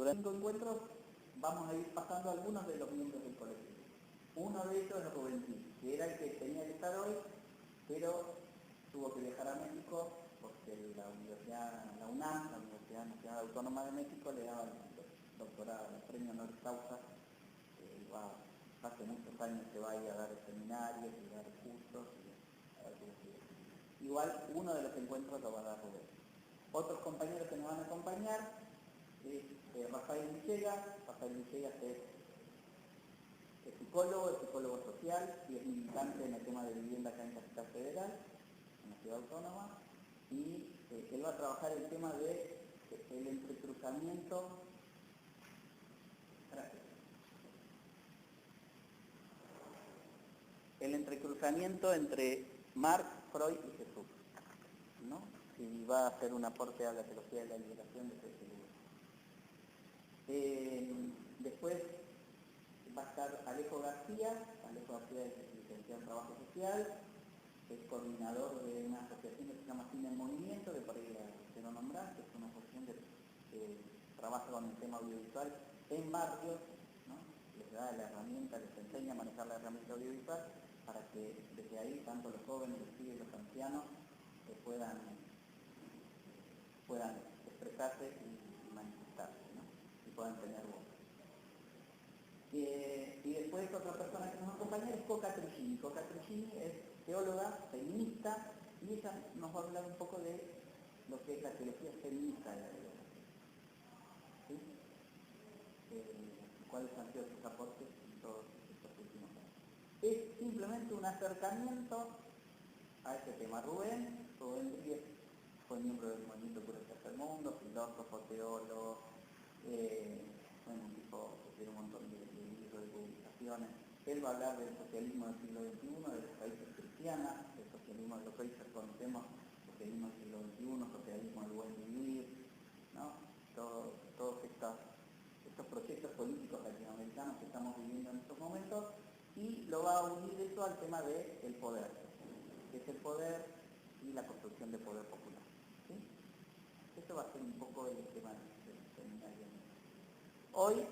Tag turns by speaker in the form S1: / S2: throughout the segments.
S1: Durante los encuentros vamos a ir pasando algunos de los miembros del colectivo. Uno de ellos es Rubén Gil, que era el que tenía que estar hoy, pero tuvo que viajar a México porque la Universidad, la UNAM, la Universidad Nacional Autónoma de México, le daba el doctorado, el premio honoris causa, hace muchos años que va a ir a dar seminarios y dar cursos. Igual uno de los encuentros lo va a dar Rubén. Otros compañeros que nos van a acompañar es Rafael Villegas. Rafael Villegas es psicólogo social y es militante en el tema de vivienda acá en Capital Federal, en la ciudad autónoma, y él va a trabajar el tema de el entrecruzamiento. El entrecruzamiento entre Marx, Freud y Jesús, ¿no? Y va a hacer un aporte a la teología de la liberación de ese libro. Después va a estar Alejo García es licenciado en Trabajo Social, es coordinador de una asociación que se llama Cine en Movimiento, que por ahí se lo nombrar, que es una asociación que trabaja con el tema audiovisual en barrios, ¿no? Les da la herramienta, les enseña a manejar la herramienta audiovisual para que desde ahí tanto los jóvenes, los pibes y los ancianos puedan expresarse y manifestarse, ¿no? Y puedan tener voz. Y después otra persona que nos acompaña es Coca Trujillo. Coca Trujillo es teóloga, feminista, y ella nos va a hablar un poco de lo que es la teología feminista de la liberación. ¿Sí? ¿Cuáles han sido sus aportes en todos estos últimos años? Es simplemente un acercamiento a este tema. Rubén Díez fue miembro del Movimiento por el Tercer Mundo, filósofo, teólogo, un tipo que tiene un montón de libros, de publicaciones. Él va a hablar del socialismo del siglo XXI, de los países cristianos, del socialismo de los países que conocemos, socialismo del siglo XXI, socialismo del buen vivir, ¿no? Todos estos proyectos políticos latinoamericanos que estamos viviendo en estos momentos, y lo va a unir eso al tema del poder, que es el poder y la construcción de poder popular. ¿Sí? Esto va a ser un poco el tema del seminario. Hoy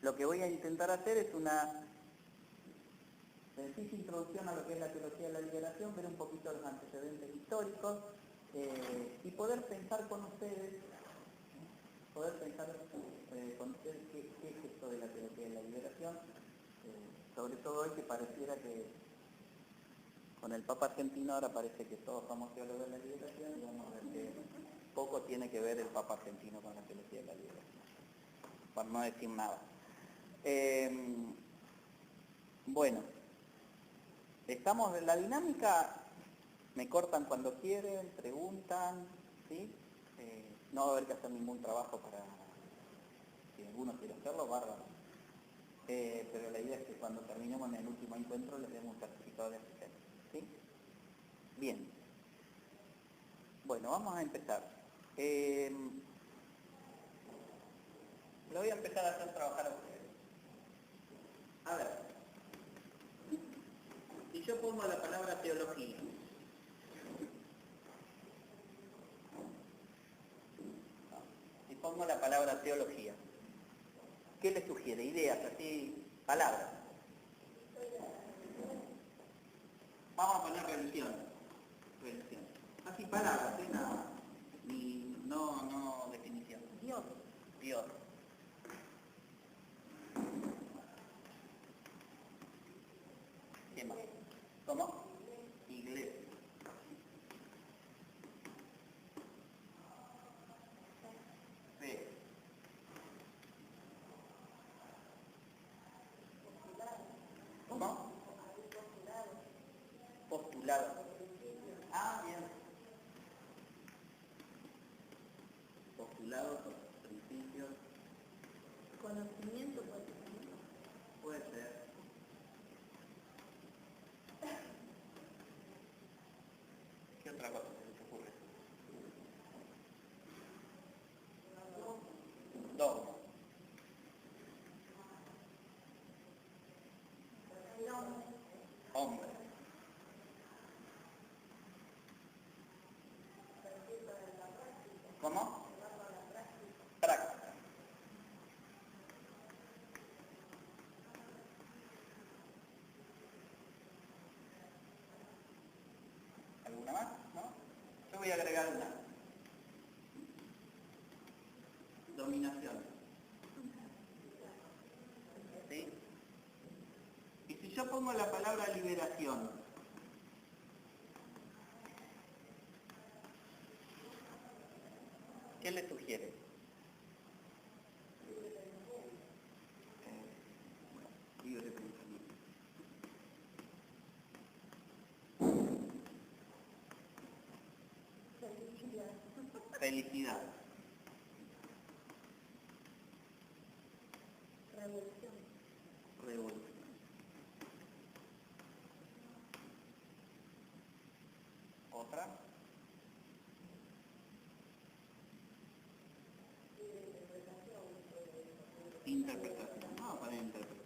S1: lo que voy a intentar hacer es una sencilla introducción a lo que es la teología de la liberación, ver un poquito los antecedentes históricos y poder pensar con ustedes, qué es esto de la teología de la liberación, sobre todo hoy que pareciera que con el Papa argentino ahora parece que todos somos teólogos de la liberación, y vamos a ver que poco tiene que ver el Papa argentino con la teología de la liberación, por no decir nada. Bueno, estamos en la dinámica, me cortan cuando quieren, preguntan, ¿sí? No va a haber que hacer ningún trabajo para, si alguno quiere hacerlo, bárbaro. Pero la idea es que cuando terminemos en el último encuentro les demos un certificado de asistencia, ¿sí? Bien. Bueno, vamos a empezar. Lo voy a empezar a hacer trabajar a ustedes. A ver, si yo pongo la palabra teología, si pongo la palabra teología, ¿qué les sugiere? Ideas, así, palabras. Vamos a poner religión. Así palabras, nada. Ni, no definición. Dios. ¿Qué más? ¿Cómo? Iglesia. Fe. ¿Cómo? Postulado. Ah, bien. Postulados, principios.
S2: Conocimiento
S1: Puede ser. ¿Qué otra cosa se les ocurre? Dogma. Hombre. ¿Cómo? Práctica. voy a agregar una. Dominación. ¿Sí? Y si yo pongo la palabra liberación, ¿qué le sugiere? Libre pensamiento. Felicidad.
S2: Revolución.
S1: Revolución. ¿Otra? Interpretación. Vamos a poner interpretación.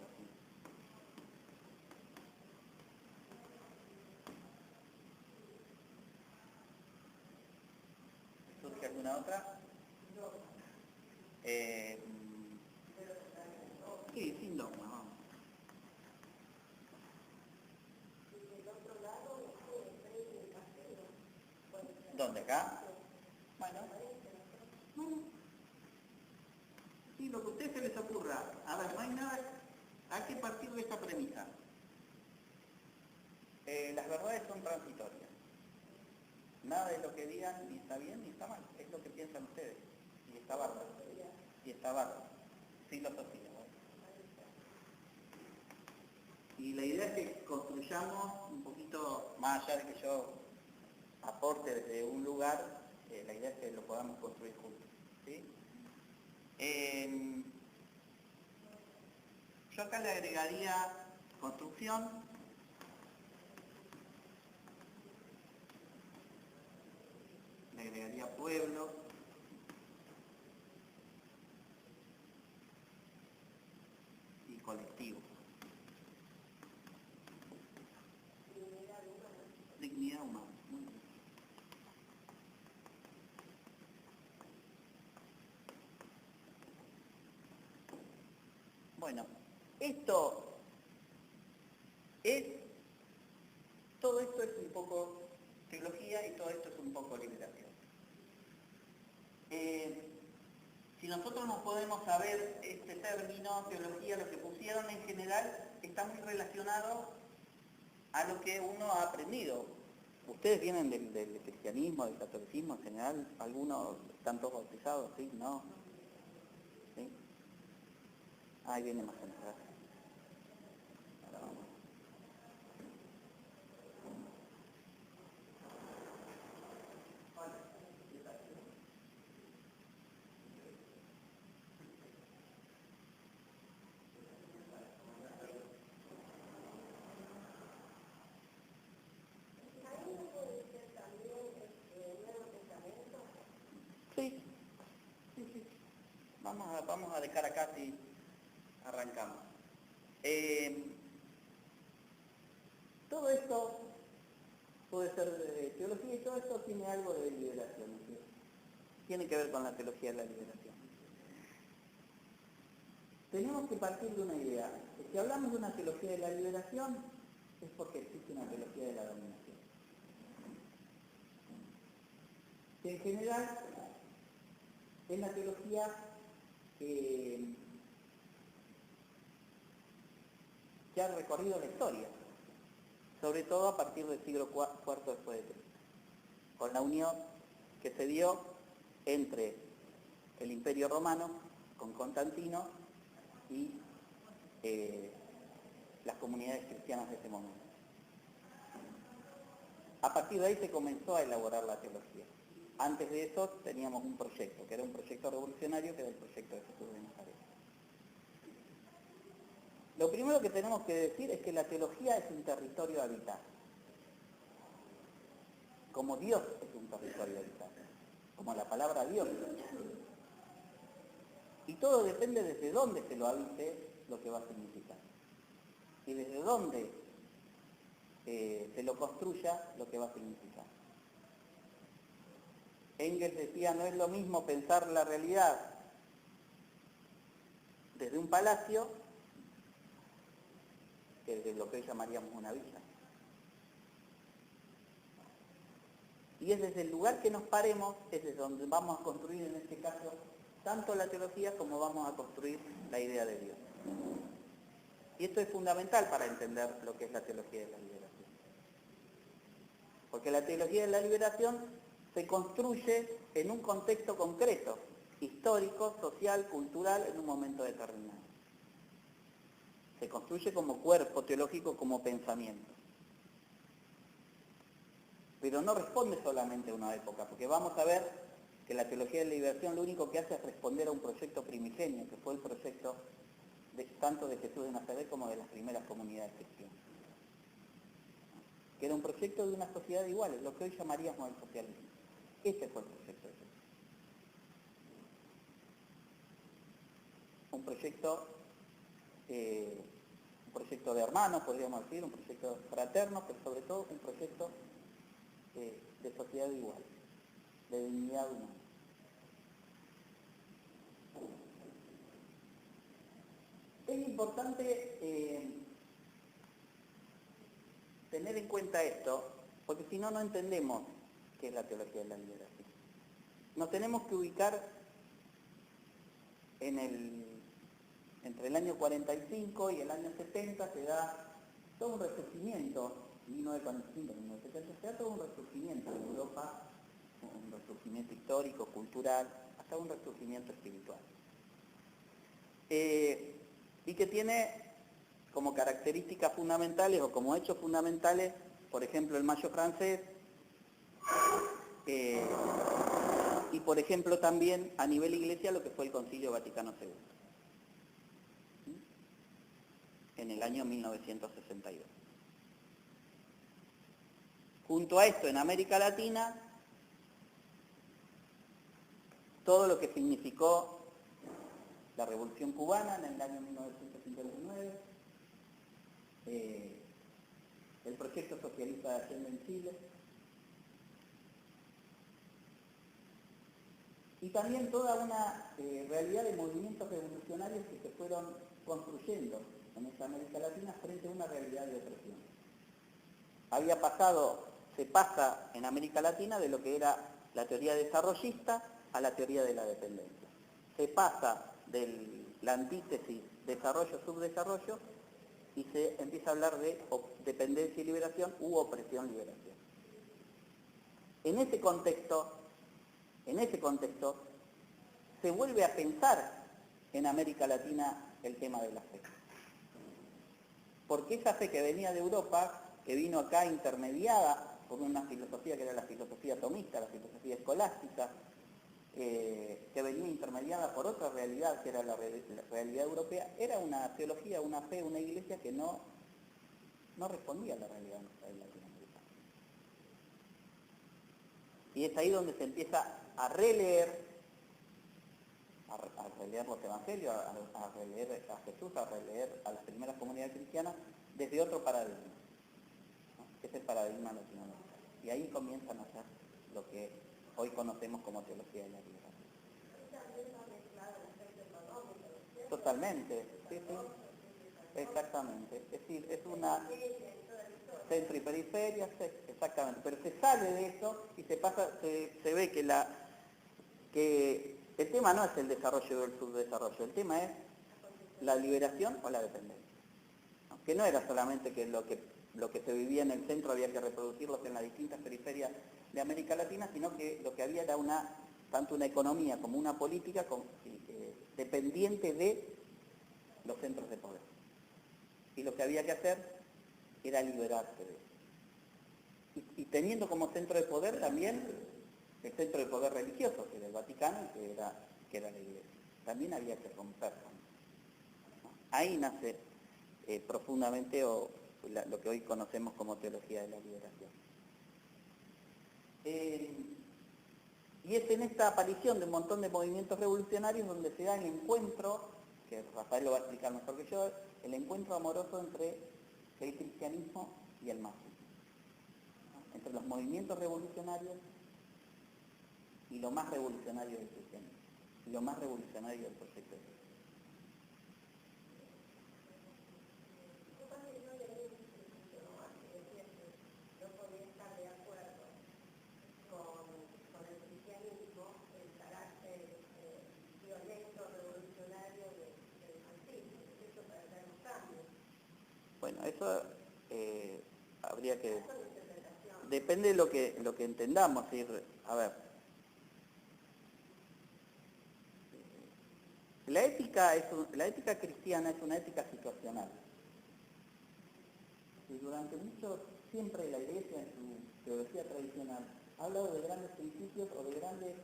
S1: ¿Surge alguna otra? Sí, sin dogma, vamos. ¿Dónde? ¿Acá? Bueno. Sí, lo que a ustedes se les ocurra. A ver, no hay nada, hay que partir de esta premisa. Las verdades son transitorias. Nada de lo que digan ni está bien ni está mal. Es lo que piensan ustedes. Y está bárbaro. Y está bárbaro. Filosofía. Y la idea es que construyamos un poquito, más allá de que yo aporte desde un lugar, la idea es que lo podamos construir juntos. ¿Sí? Yo acá le agregaría construcción, le agregaría pueblo, y colectivo. Dignidad humana. Muy bien. Bueno, todo esto es un poco teología y todo esto es un poco liberación. Si nosotros no podemos saber este término, teología, lo que pusieron en general, está muy relacionado a lo que uno ha aprendido. Ustedes vienen del cristianismo, del catolicismo en general, algunos están todos bautizados, ¿sí? ¿No? ¿Sí? Ahí viene más gente, gracias. Ahora vamos. Sí, sí, sí. Vamos a dejar acá si arrancamos. Todo esto puede ser teología y todo esto tiene algo de liberación, ¿no? Tiene que ver con la teología de la liberación. Tenemos que partir de una idea. Si hablamos de una teología de la liberación, es porque existe una teología de la dominación. Que en general es la teología que ha recorrido la historia, sobre todo a partir del siglo IV después de Cristo, con la unión que se dio entre el Imperio Romano, con Constantino, y las comunidades cristianas de ese momento. A partir de ahí se comenzó a elaborar la teología. Antes de eso teníamos un proyecto, que era un proyecto revolucionario, que era el proyecto de Jesús de Nazaret. Lo primero que tenemos que decir es que la teología es un territorio habitado. Como Dios es un territorio habitado. Como la palabra Dios. Y todo depende desde dónde se lo habite lo que va a significar. Y desde dónde se lo construya lo que va a significar. Engels decía, no es lo mismo pensar la realidad desde un palacio que desde lo que hoy llamaríamos una villa. Y es desde el lugar que nos paremos, es desde donde vamos a construir en este caso tanto la teología como vamos a construir la idea de Dios. Y esto es fundamental para entender lo que es la teología de la liberación. Porque la teología de la liberación se construye en un contexto concreto, histórico, social, cultural, en un momento determinado. Se construye como cuerpo teológico, como pensamiento. Pero no responde solamente a una época, porque vamos a ver que la teología de la liberación lo único que hace es responder a un proyecto primigenio, que fue el proyecto tanto de Jesús de Nazaret como de las primeras comunidades cristianas. Que era un proyecto de una sociedad de iguales, lo que hoy llamaríamos el socialismo. Ese fue el proyecto de Jesús. Un proyecto de hermanos, podríamos decir, un proyecto fraterno, pero sobre todo un proyecto de sociedad de iguales, de dignidad humana. Es importante tener en cuenta esto, porque si no, no entendemos qué es la teología de la liberación. Nos tenemos que ubicar entre el año 45 y el año 70 se da todo un resurgimiento, 1945, 1970, se da todo un resurgimiento en Europa, un resurgimiento histórico, cultural, hasta un resurgimiento espiritual. Y que tiene como características fundamentales o como hechos fundamentales, por ejemplo, el Mayo francés, y por ejemplo también a nivel iglesia lo que fue el Concilio Vaticano II, en el año 1962. Junto a esto, en América Latina, todo lo que significó la Revolución Cubana en el año 1959, el proyecto socialista de Allende en Chile, y también toda una realidad de movimientos revolucionarios que se fueron construyendo en esta América Latina frente a una realidad de opresión. Se pasa en América Latina de lo que era la teoría desarrollista a la teoría de la dependencia. Se pasa de la antítesis desarrollo-subdesarrollo y se empieza a hablar de dependencia y liberación u opresión-liberación. En ese contexto se vuelve a pensar en América Latina el tema de la fe. Porque esa fe que venía de Europa, que vino acá intermediada por una filosofía que era la filosofía tomista, la filosofía escolástica, que venía intermediada por otra realidad, que era la realidad europea, era una teología, una fe, una iglesia que no respondía a la realidad latinoamericana. Y es ahí donde se empieza a releer los evangelios, a releer a Jesús, a releer a las primeras comunidades cristianas desde otro paradigma, ¿no? Que es el paradigma latinoamericano. Y ahí comienzan a hacer lo que hoy conocemos como teología de la liberación. Totalmente, sí, exactamente. Es decir, es una centro y periferia, exactamente, pero se sale de eso y se ve que el tema no es el desarrollo o el subdesarrollo, el tema es la liberación o la dependencia. ¿No? Que no era solamente que lo que se vivía en el centro había que reproducirlo en las distintas periferias de América Latina, sino que lo que había era tanto una economía como una política dependiente de los centros de poder. Y lo que había que hacer era liberarse de eso. Y teniendo como centro de poder también el centro de poder religioso, que era el Vaticano y que era la Iglesia. También había que romper con eso, ¿no? Ahí nace profundamente lo que hoy conocemos como teología de la liberación. Y es en esta aparición de un montón de movimientos revolucionarios donde se da el encuentro, que Rafael lo va a explicar mejor que yo, el encuentro amoroso entre el cristianismo y el marxismo, ¿no? Entre los movimientos revolucionarios y lo más revolucionario del cristianismo, y lo más revolucionario del proyecto de Dios. Bueno, eso habría que... Depende de lo que entendamos. A ver, la ética cristiana es una ética situacional. Y durante siempre la Iglesia en su teología tradicional ha hablado de grandes principios o de grandes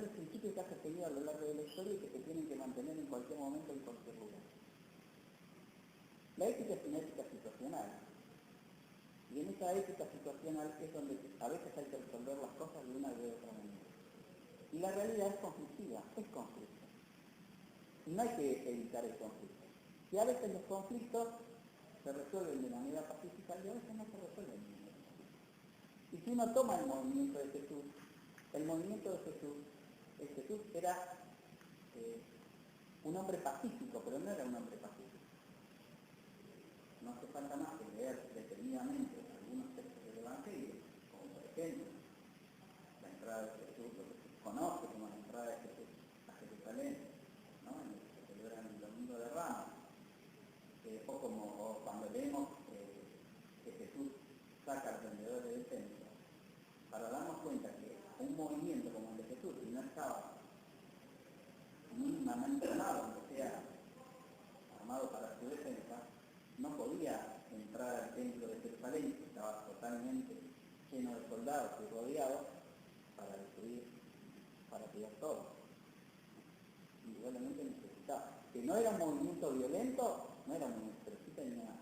S1: principios que ha sostenido a lo largo de la historia y que se tienen que mantener en cualquier momento, en cualquier lugar. La ética es una ética situacional. Y en esa ética situacional es donde a veces hay que resolver las cosas de una y de otra manera. Y la realidad es conflictiva, es conflicto. Y no hay que evitar el conflicto. Y a veces los conflictos se resuelven de manera pacífica y a veces no se resuelven de manera pacífica. Y si uno toma el movimiento de Jesús, Jesús era un hombre pacífico, pero no era un hombre pacífico. No hace falta más que leer detenidamente algunos textos del Evangelio, como por ejemplo la entrada de Jesús, lo que se conoce como la entrada de Jesús a Jerusalén, ¿no? En el que se celebra el Domingo de Ramos, o cuando leemos que Jesús saca a los vendedores del templo, para darnos cuenta que un movimiento como el de Jesús, si no estaba mínimamente armado, aunque sea armado para su defensa, no podía entrar al templo de Jerusalén, que estaba totalmente lleno de soldados y rodeado, para destruir, para tirar todo. Indudablemente necesitaba. Que no era un movimiento violento, no era un movimiento, pero sí tenía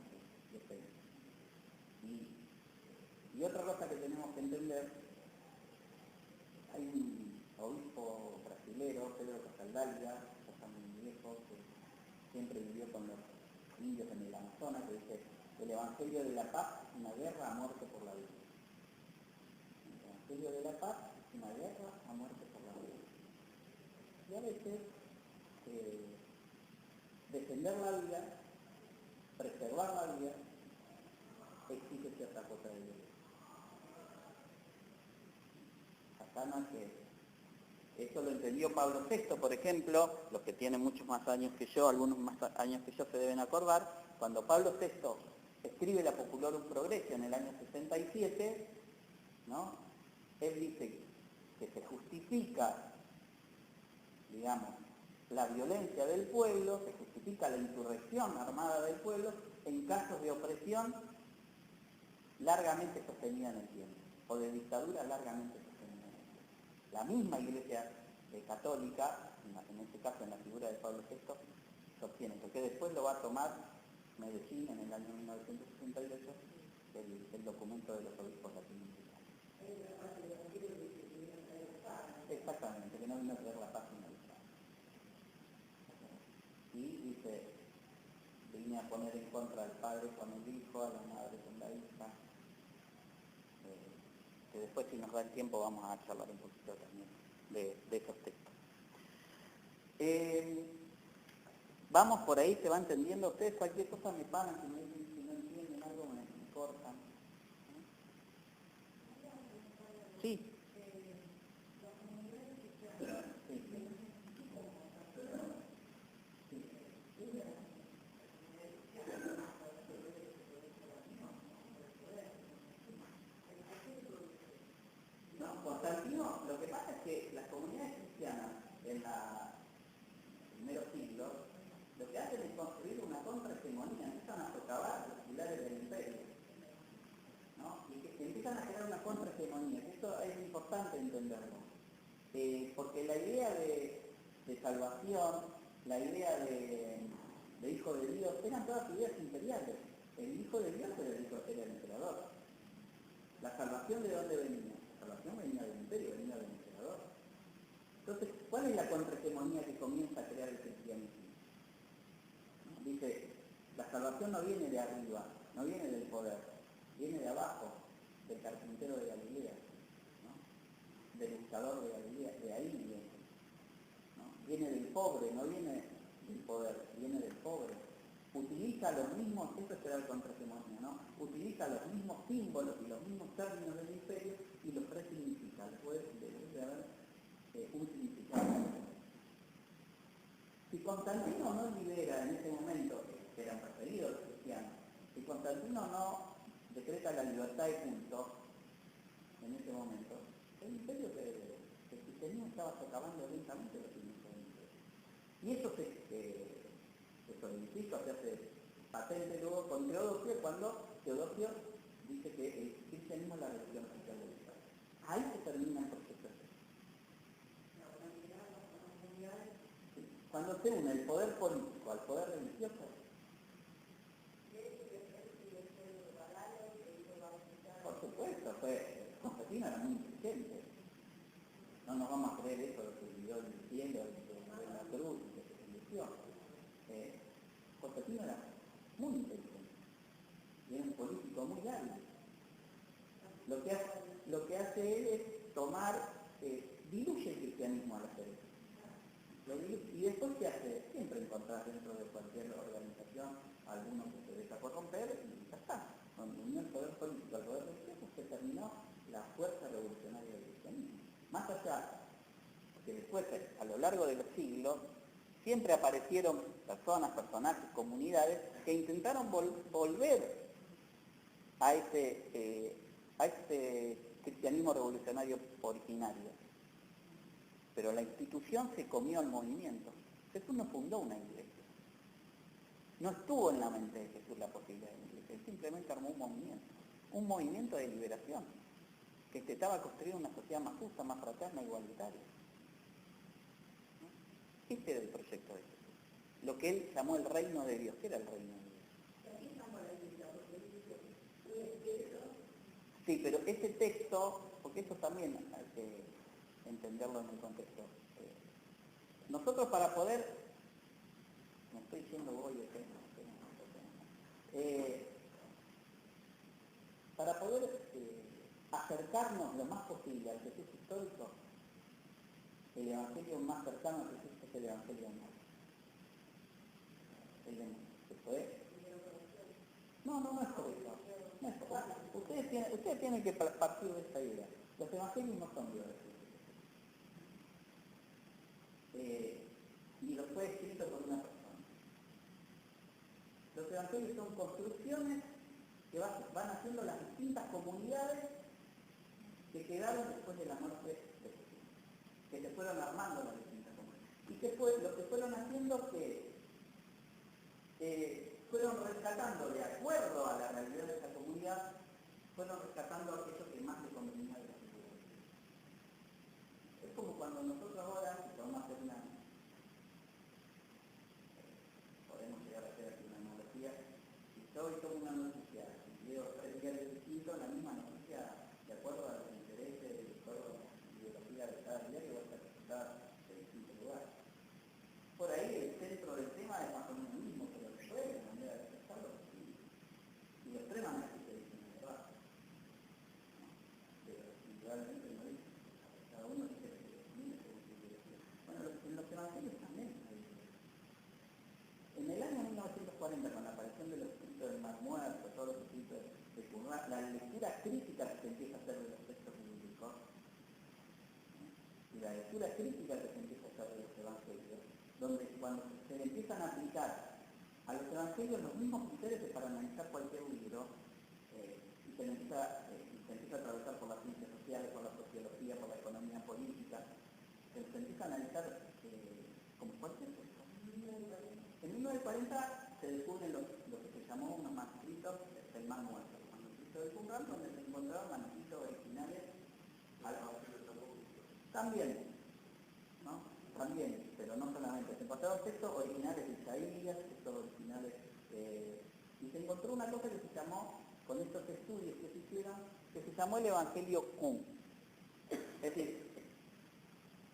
S1: defensa. Y otra cosa que tenemos que entender, hay un obispo brasilero, Pedro Casaldalga, está muy viejo, que siempre vivió con los indios en el Amazonas, que dice: el Evangelio de la Paz, una guerra a muerte por la vida. El Evangelio de la Paz, una guerra a muerte por la vida. Y a veces defender la vida, preservar la vida, exige cierta cosa de violencia. Acá no es que... Eso lo entendió Pablo VI, por ejemplo, los que tienen muchos más años que yo, algunos más años que yo se deben acordar, cuando Pablo VI escribe la Populorum Progressio en el año 67, ¿no? Él dice que se justifica, digamos, la violencia del pueblo, se justifica la insurrección armada del pueblo en casos de opresión largamente sostenida en el tiempo, o de dictadura largamente sostenida en el tiempo. La misma Iglesia católica, en este caso en la figura de Pablo VI, sostiene, porque después lo va a tomar Medellín en el año 1968, el documento de los obispos latinoamericanos. Exactamente, que no vino a traer la paz en el Estado. Y dice: vine a poner en contra al padre con el hijo, a la madre con la hija. Que después, si nos da el tiempo, vamos a charlar un poquito también de esos textos. Vamos por ahí, se va entendiendo. Ustedes cualquier cosa me paran, si no entienden algo me cortan. Sí. No, Constantino, lo que pasa es que las comunidades cristianas en los primeros siglos lo que hacen es construir una contrahegemonía, empiezan a socavar los pilares del imperio, ¿no? Y que empiezan a crear una contrahegemonía, que esto es importante entenderlo, porque la idea de salvación, la idea de hijo de Dios, eran todas ideas imperiales. El hijo de Dios era el emperador. ¿La salvación de dónde venía? La salvación venía del imperio, venía del emperador. Entonces, ¿cuál es la contrahegemonía que comienza a crear el cristianismo? Dice: la salvación no viene de arriba, no viene del poder, viene de abajo, del carpintero de Galilea, ¿no? Del buscador de Galilea, de ahí viene, ¿no? Viene del pobre, no viene del poder, viene del pobre. Utiliza los mismos, esto será el contrahegemonía, ¿no? Utiliza los mismos símbolos y los mismos términos del imperio y los resignifica, después de haber un significado. Si Constantino no libera en ese momento, que eran perseguidos los cristiano. Si Constantino no decreta la libertad de culto en ese momento, el imperio el cristianismo estaba socavando lentamente los cimientos del imperio. Y eso se solidifica, o sea, se patente luego con Teodosio, cuando Teodosio dice que el cristianismo es la religión oficial del Estado. Ahí se termina el proceso. Cuando se une el poder político al poder religioso, por supuesto, Constantino era muy inteligente. No nos vamos a creer eso de que vivió en el cielo, de la cruz, de que se convirtió. Constantino era muy inteligente y era un político muy hábil. Lo que hace él es diluye el cristianismo al hacer eso. Y después ¿qué hace? Siempre encontrar dentro de cualquier organización alguno que se deja corromper y ya está. Cuando unió el poder político al poder religioso se terminó la fuerza revolucionaria del cristianismo. Más allá, porque después a lo largo de los siglos siempre aparecieron personas, personajes, comunidades que intentaron volver a este cristianismo revolucionario originario. Pero la institución se comió al movimiento. Jesús no fundó una iglesia. No estuvo en la mente de Jesús la posibilidad de una iglesia. Él simplemente armó un movimiento de liberación, que intentaba construir una sociedad más justa, más fraterna, igualitaria. Este era el proyecto de Jesús. Lo que él llamó el reino de Dios. ¿Qué era el reino de Dios? Sí, pero ese texto, porque eso también hay que entenderlo en el contexto. Nosotros para poder, me estoy yendo hoy, para poder acercarnos lo más posible al Jesús histórico, el evangelio más cercano a Jesús es el evangelio de Marcos. El de Marcos. No es por eso. No es por eso. Ustedes tienen que partir de esta idea. Los evangelios no son biografías. Y los fue escrito por una persona. Los evangelios son construcciones que van haciendo las distintas comunidades que quedaron después de la muerte de Jesús, que se fueron armando las distintas comunidades. Y lo que fueron haciendo que fueron rescatando, de acuerdo a la realidad de esa comunidad, fueron rescatando aquello que más le convenía de la comunidad. Es como cuando nosotros ahora, si vamos a hacer podemos llegar a hacer aquí una analogía, si yo hoy tomo una noticia y leo 3 diarios distintos, la misma noticia, de acuerdo a los intereses, de acuerdo a la ideología de cada diario, va a ser presentada de distintos lugares. Por ahí el centro del tema es más o menos el mismo, pero después la manera de expresarlo es distinta. Y los temas no es que se dicen de verdad. Pero individualmente no dicen. Cada uno dice que tiene según su ideología. Bueno, en los evangelios también hay diferencia. En el año 1940, con la aparición de los escritos del Mar Muerto, todos los escritos de Qumran, la lectura crítica que se empieza a hacer de los textos bíblicos, y la lectura crítica que se empieza a hacer de los evangelios, donde cuando se le empiezan a aplicar a los evangelios los mismos criterios que para analizar cualquier libro, y se empieza a atravesar por las ciencias sociales, por la sociología, por la economía política, se empieza a analizar como cualquier cosa. En 1940 se descubren lo que se llamó unos manuscritos del Mar Muerto, los manuscritos de Qumran, donde se encontraron manuscritos originales también, ¿no? También, pero no solamente. Se encontraron textos originales de Isaías, textos originales, y se encontró una cosa que se llamó, con estos estudios que se hicieron, que se llamó el Evangelio Q. Es decir,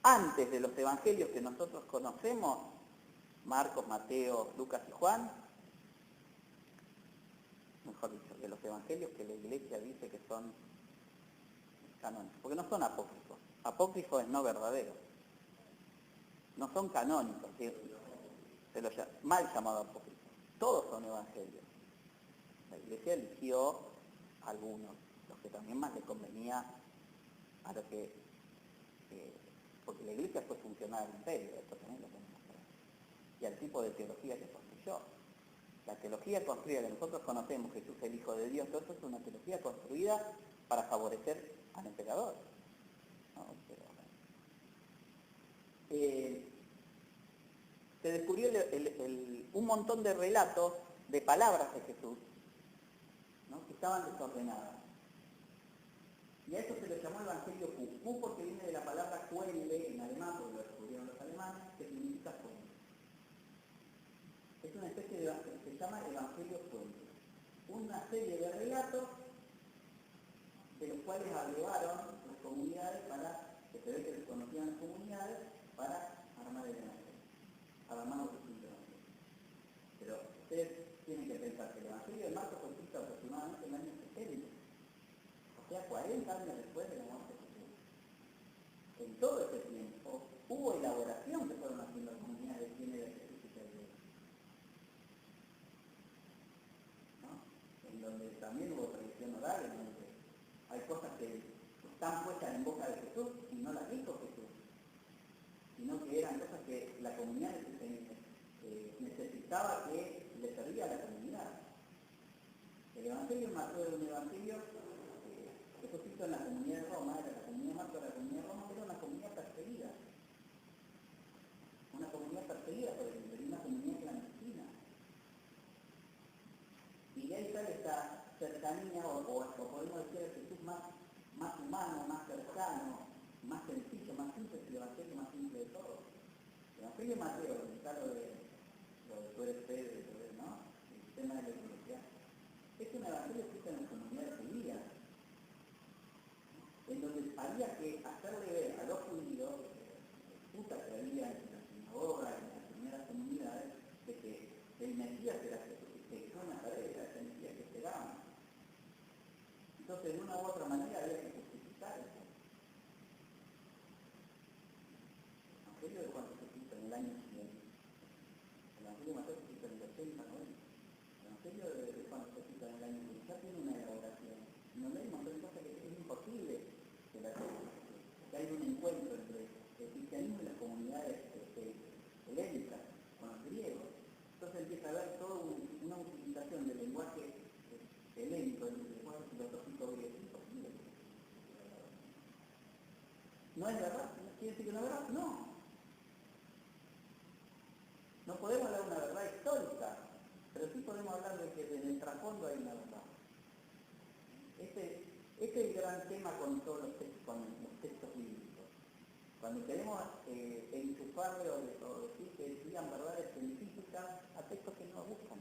S1: antes de los evangelios que nosotros conocemos, Marcos, Mateo, Lucas y Juan, mejor dicho, de los evangelios que la iglesia dice que son canónicos, porque no son apócrifos. Apócrifo es no verdadero. No son canónicos, ¿sí? Mal llamado apócrifo. Todos son evangelios. La iglesia eligió algunos, los que también más le convenía a lo que... porque la iglesia fue funcional al imperio, esto también lo tenemos que ver. Y al tipo de teología que construyó. La teología construida que nosotros conocemos, Jesús el Hijo de Dios, todo eso es una teología construida para favorecer al emperador, ¿no? Se descubrió un montón de relatos de palabras de Jesús, ¿no? Que estaban desordenadas. Y a eso se le llamó Evangelio Q. Q porque viene de la palabra Quelle en alemán, porque lo descubrieron los alemanes, que significa fuente. Es una especie de se llama Evangelio Fuente. Una serie de relatos de los cuales agregaron las comunidades para, que se ve que desconocían las comunidades, para armar el Evangelio. Armamos distintos evangelios. Pero ustedes tienen que pensar que el Evangelio de Marcos fue escrito aproximadamente en el año 70. O sea, 40 años después de la muerte de Jesús. En todo ese tiempo hubo elaboración que fueron haciendo las comunidades de quién era Jesús y qué era. ¿No? En donde también hubo tradición oral, en donde hay cosas que están puestas en boca de Jesús y no las dijo Jesús, sino que eran cosas que la comunidad necesitaba que le servía a la comunidad. El Evangelio Mateo era un evangelio que fue escrito en la comunidad de Roma, era la comunidad de Marcos, la comunidad de Roma, era una comunidad perseguida. Una comunidad perseguida por el imperio, una comunidad clandestina. Y de ahí sale esta cercanía, o podemos decir el Jesús más humano, más cercano, más sencillo, más simple, el Evangelio más simple de todos. El Evangelio de Mateo, está lo de tú eres Pedro, ¿no? El tema de la iglesia. Es un evangelio escrito en la comunidad judía, en donde había que hacerle ver a los judíos, putas que había en la sinagoga, en las primeras comunidades, de que el Mesías era Jesús, que fue una tarea, era el Mesías que esperaban. Entonces, de una u otra manera había que justificar eso. El Evangelio de Juan se escrito en el año siguiente. El Evangelio de Mateo se escrito en el 80, 90. El Evangelio de Juan se escrito en el año siguiente. Ya tiene una elaboración. No hay un montón de cosas que es imposible que la tengan. Que hay un encuentro entre el cristianismo y las comunidades helénicas con los griegos. Entonces empieza a haber toda una utilización del lenguaje helénico, del lenguaje filosófico griego. Es imposible. ¿No es verdad? ¿Quiere decir que no es verdad? No. No podemos hablar de una verdad histórica, pero sí podemos hablar de que en el trasfondo hay una verdad. Este es el gran tema con todos los textos bíblicos. Cuando queremos enchufarle o decir que digan verdades científicas a textos que no buscan.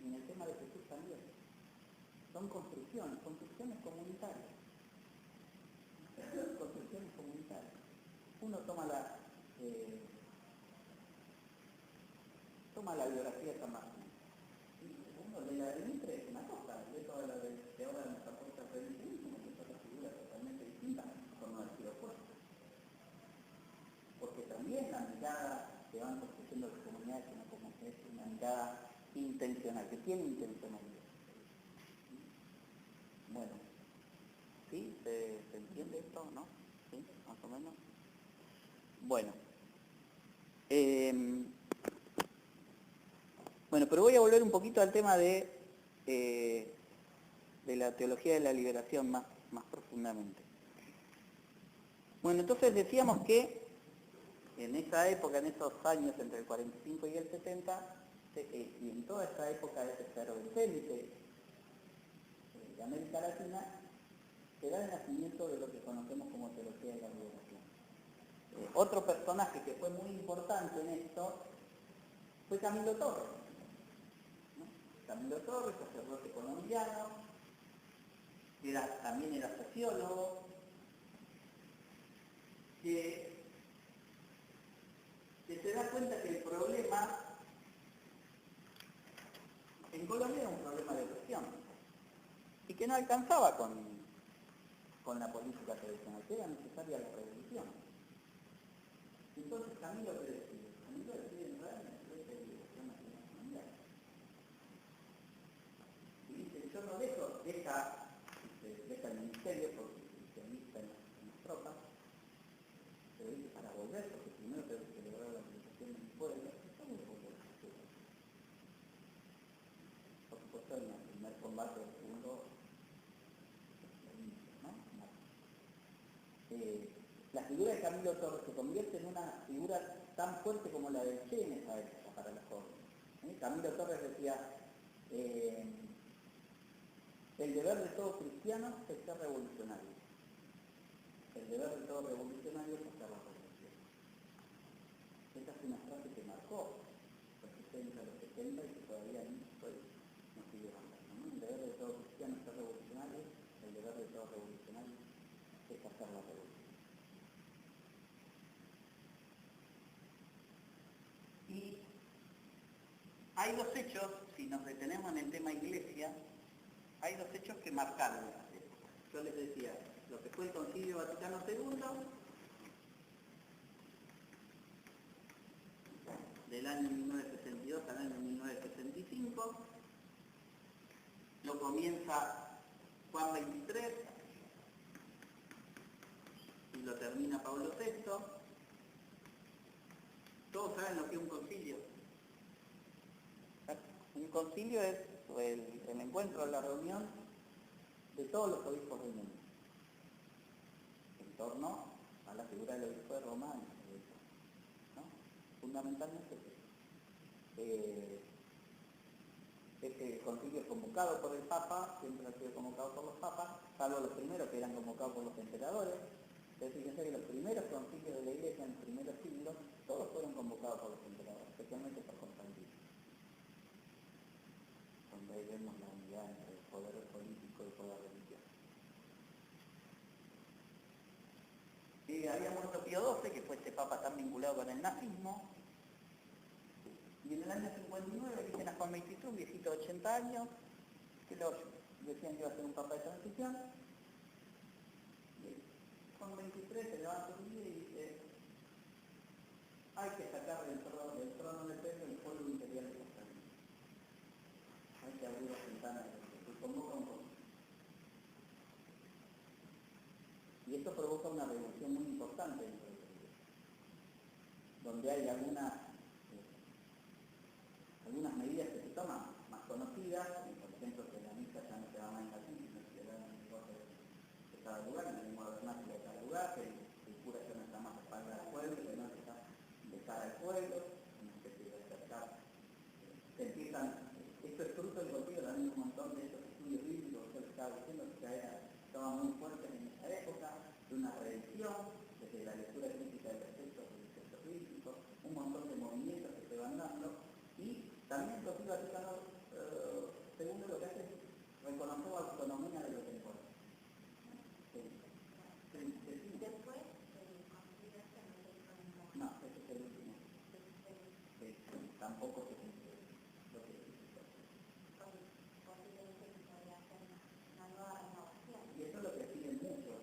S1: Y en el tema de Jesús también. Son construcciones comunitarias. Construcciones comunitarias. Uno toma la biografía de San Martín. Uno lee la de Mitre, es una cosa, lee toda la de ahora de nuestra propia religión, como que es otra figura totalmente distinta, por no decir opuesta. Porque también la mirada que van construyendo las comunidades es una mirada intencional, que tiene intencionalidad. Bueno, ¿sí? ¿Se entiende esto, no? ¿Sí? Más o menos. Bueno. Bueno, pero voy a volver un poquito al tema de la teología de la liberación más profundamente. Bueno, entonces decíamos que en esa época, en esos años entre el 45 y el 70, y en toda esa época de ese fervor de América Latina, se da el nacimiento de lo que conocemos como teología de la liberación. Otro personaje que fue muy importante en esto fue Camilo Torres. Camilo Torres, sacerdote colombiano, también era sociólogo, que se da cuenta que el problema en Colombia era un problema de opresión y que no alcanzaba con la política tradicional, que era necesaria la revolución. Entonces Camilo decide entrar en la Iglesia de Liberación Nacional Mundial. Y dice, yo no deja el ministerio porque se enlista en las tropas, pero dice para volver, porque primero tengo que celebrar la liberación de mi pueblo, está muy poco. supuesto en el primer combate del segundo, ¿no? La figura de Camilo Torres se convierte en una figura tan fuerte como la del Che en esa época para los jóvenes. Camilo Torres decía, el deber de todo cristiano es ser revolucionario. El deber de todo revolucionario es hacer la revolución. Esa es una frase que marcó los 60, los 70 y que todavía nos sigue marcando, ¿no? El deber de todo cristiano es ser revolucionario, el deber de todo revolucionario es hacer la revolución. Y hay dos hechos, si nos detenemos en el tema iglesia, hay dos hechos que marcaron esas épocas. Yo les decía, lo que fue el Concilio Vaticano II, del año 1962 al año 1965, lo comienza Juan XXIII y lo termina Pablo VI. Todos saben lo que es un concilio. Un concilio es el encuentro, la reunión de todos los obispos del mundo en torno a la figura del obispo de Roma, ¿no? Fundamentalmente este concilio es convocado por el Papa, siempre ha sido convocado por los papas, salvo los primeros que eran convocados por los emperadores. Es decir, fíjense que los primeros concilios de la Iglesia en los primeros siglos, todos fueron convocados por los emperadores, especialmente por Constantino, donde ahí vemos la unidad entre el poder político y el poder religioso. Había muerto Pío XII, que fue este papa tan vinculado con el nazismo, y en el año 59 eligen a Juan XXIII, un viejito de 80 años, que lo decían que iba a ser un papa de transición. Y Juan XXIII se levanta un día y dice, hay que sacar del trono de Pedro el pueblo interior de Constantino. Hay que abrir las ventanas y convoca un concilio. Y esto provoca una revolución muy importante dentro de la Iglesia, donde hay algunas medidas que se toman más conocidas, por ejemplo que la misa ya no se va más en latín, sino que se da en el lenguaje de cada lugar, en la lengua vernácula de cada lugar, que el cura ya no está más de espalda al pueblo, que no está de cara al pueblo, sino que se debe acercar. Se empiezan, esto es fruto del concilio, también un montón de estos estudios bíblicos que yo estaba diciendo, que ya estaban muy fuertes en esa época, de una redención, desde la lectura crítica de preceptos bíblicos, un montón de movimientos que se van dando, y también el Concilio Vaticano II lo que hace es reconocer la autonomía de lo temporal.
S2: Después,
S1: no, ese es el último. Tampoco se cumple lo que dice. Y eso es lo que piden muchos.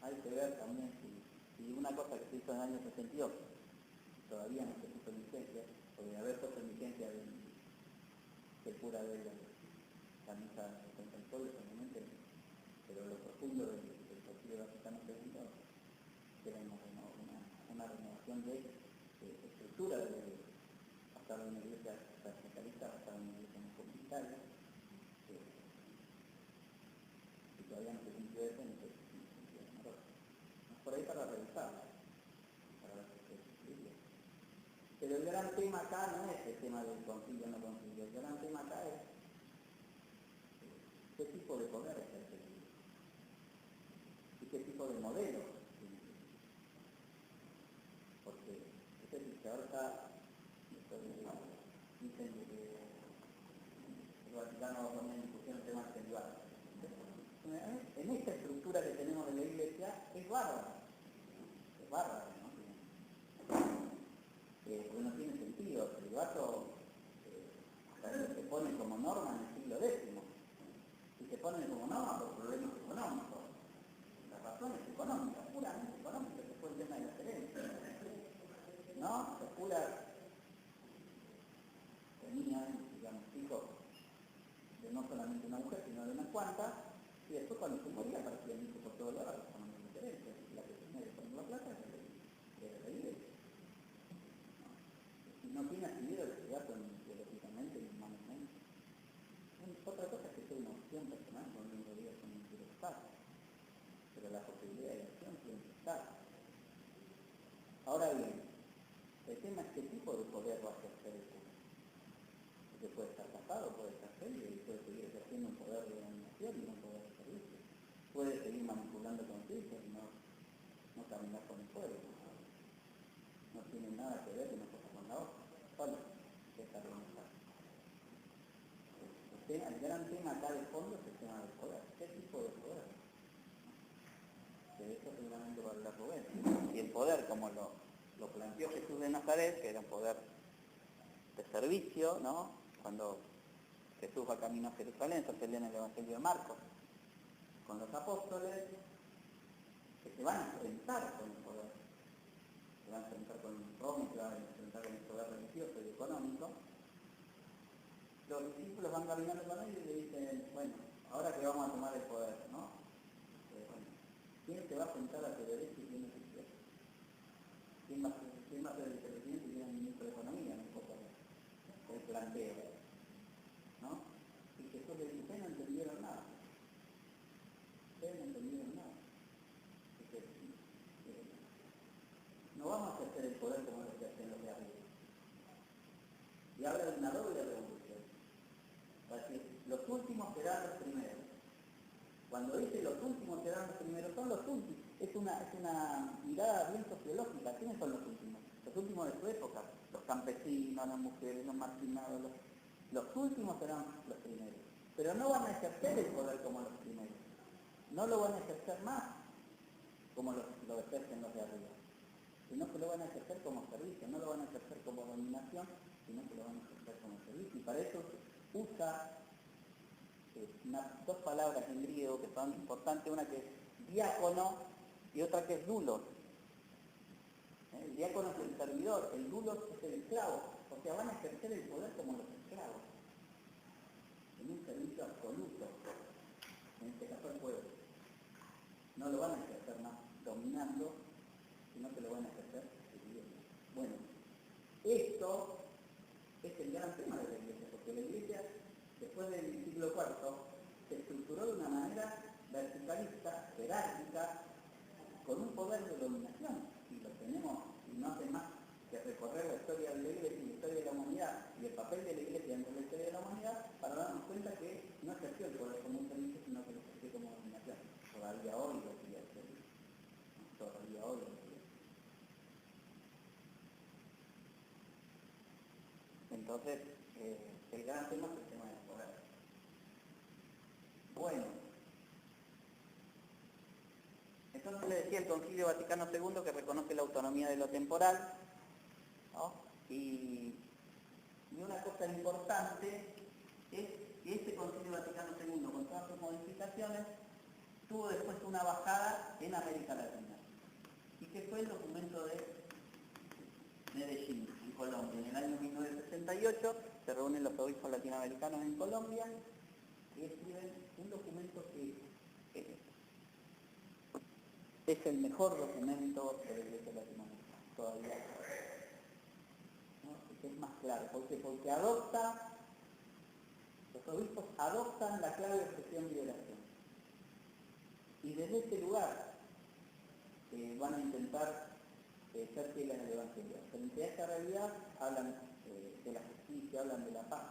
S1: Hay que ver también si una cosa que se hizo en el año 62 todavía no se puso en vigencia, podría haber puesto en vigencia del cura de la misa contra el pueblo solamente, pero lo profundo del Concilio Vaticano II era una renovación de estructura de la iglesia, pasar de una iglesia verticalista a pasar de una iglesia más comunitaria, y todavía no se cumplió eso, ni se cumplió la otra. Por ahí para revisarla, para ver si se cumpliría. Pero el gran tema acá no es el tema del concilio o no concilio, el gran tema acá es qué tipo de poder ejerce la iglesia y qué tipo de modelo tiene la iglesia. Porque es decir, que ahora dicen que el Vaticano va a poner en discusión el tema del celibato. En esta estructura que tenemos de la iglesia es bárbaro, ¿no? Porque no tiene sentido. El celibato se pone como norma en el siglo X, y se pone como norma por problemas económicos. Las razones económicas, puramente económicas, que fue el tema de las herencias. ¿No? Los curas tenían, digamos, hijos de no solamente una mujer, sino de unas cuantas, y después cuando se moría aparecían hijos por todos lados con una herencia, y la que tenía que poner la plata era la iglesia. acción personal donde uno diga que no quiere estar, pero la posibilidad de acción siempre está. Ahora bien, el tema es qué tipo de poder va a ejercer el cura. Porque puede estar casado, puede estar serio y puede seguir ejerciendo un poder de dominación y un poder de servicio. Puede seguir manipulando con sus hijos y no caminar con el pueblo. No tiene nada que ver una cosa con la otra. Solo está organizado. El gran tema acá de fondo es el tema del poder. ¿Qué tipo de poder? Que eso seguramente va a hablar Rubén. Y el poder, como lo planteó Jesús de Nazaret, que era un poder de servicio, ¿no? Cuando Jesús va camino a Jerusalén, entonces leen el Evangelio de Marcos, con los apóstoles, que se van a enfrentar con el poder. Se van a enfrentar con Roma, se van a enfrentar con el poder religioso y económico. Los discípulos van caminando con ellos y le dicen, bueno, ahora que vamos a tomar el poder, ¿no? Bueno, ¿quién se va a sentar a tu derecha y quién a tu izquierda? ¿Quién va a ser el presidente y quién es el ministro de Economía? Un poco el planteo, ¿no? Y Jesús le dice, ustedes no entendieron nada. Ustedes no entendieron nada. No vamos a ejercer el poder como lo que hacen los de arriba. Y habla de una doble revolución. Va a decir, los últimos serán los primeros. Cuando dice los últimos serán los primeros, son los últimos. Es una mirada bien sociológica. ¿Quiénes son los últimos? Los últimos de su época. Los campesinos, las mujeres, los marginados. Los últimos serán los primeros. Pero no van a ejercer el poder como los primeros. No lo van a ejercer más como lo ejercen los de arriba. Sino que lo van a ejercer como servicio. No lo van a ejercer como dominación, sino que lo van a ejercer como servicio. Y para eso usa dos palabras en griego que son importantes, una que es diácono y otra que es doulos. El diácono es el servidor, el doulos es el esclavo, o sea, van a ejercer el poder como los esclavos, en un servicio absoluto, en este caso el pueblo. No lo van a ejercer más dominando, sino que lo van a ejercer sirviendo. Bueno, esto es el gran tema de la Iglesia, porque la Iglesia, después del siglo IV, se estructuró de una manera verticalista, jerárquica, con un poder de dominación, y lo tenemos, y no hace más que recorrer la historia de la Iglesia y la historia de la humanidad, y el papel de la Iglesia dentro de la historia de la humanidad, para darnos cuenta que no ejerció el poder como un servicio, sino que lo ejerció como dominación. Todavía hoy lo sigue haciendo. Todavía hoy lo sigue. Entonces, el gran tema es el tema del poder. Bueno, entonces le decía el Concilio Vaticano II que reconoce la autonomía de lo temporal, ¿no? Y una cosa importante es que este Concilio Vaticano II, con todas sus modificaciones, tuvo después una bajada en América Latina. Y que fue el documento de Medellín, en Colombia. En el año 1968 se reúnen los obispos latinoamericanos en Colombia y escriben un documento que es el mejor documento de la Iglesia latinoamericana, todavía, ¿no? Que es más claro, porque adopta, los obispos adoptan la clave de expresión y oración. Y desde ese lugar van a intentar ser fieles al Evangelio. Frente a esta realidad hablan de la justicia, hablan de la paz.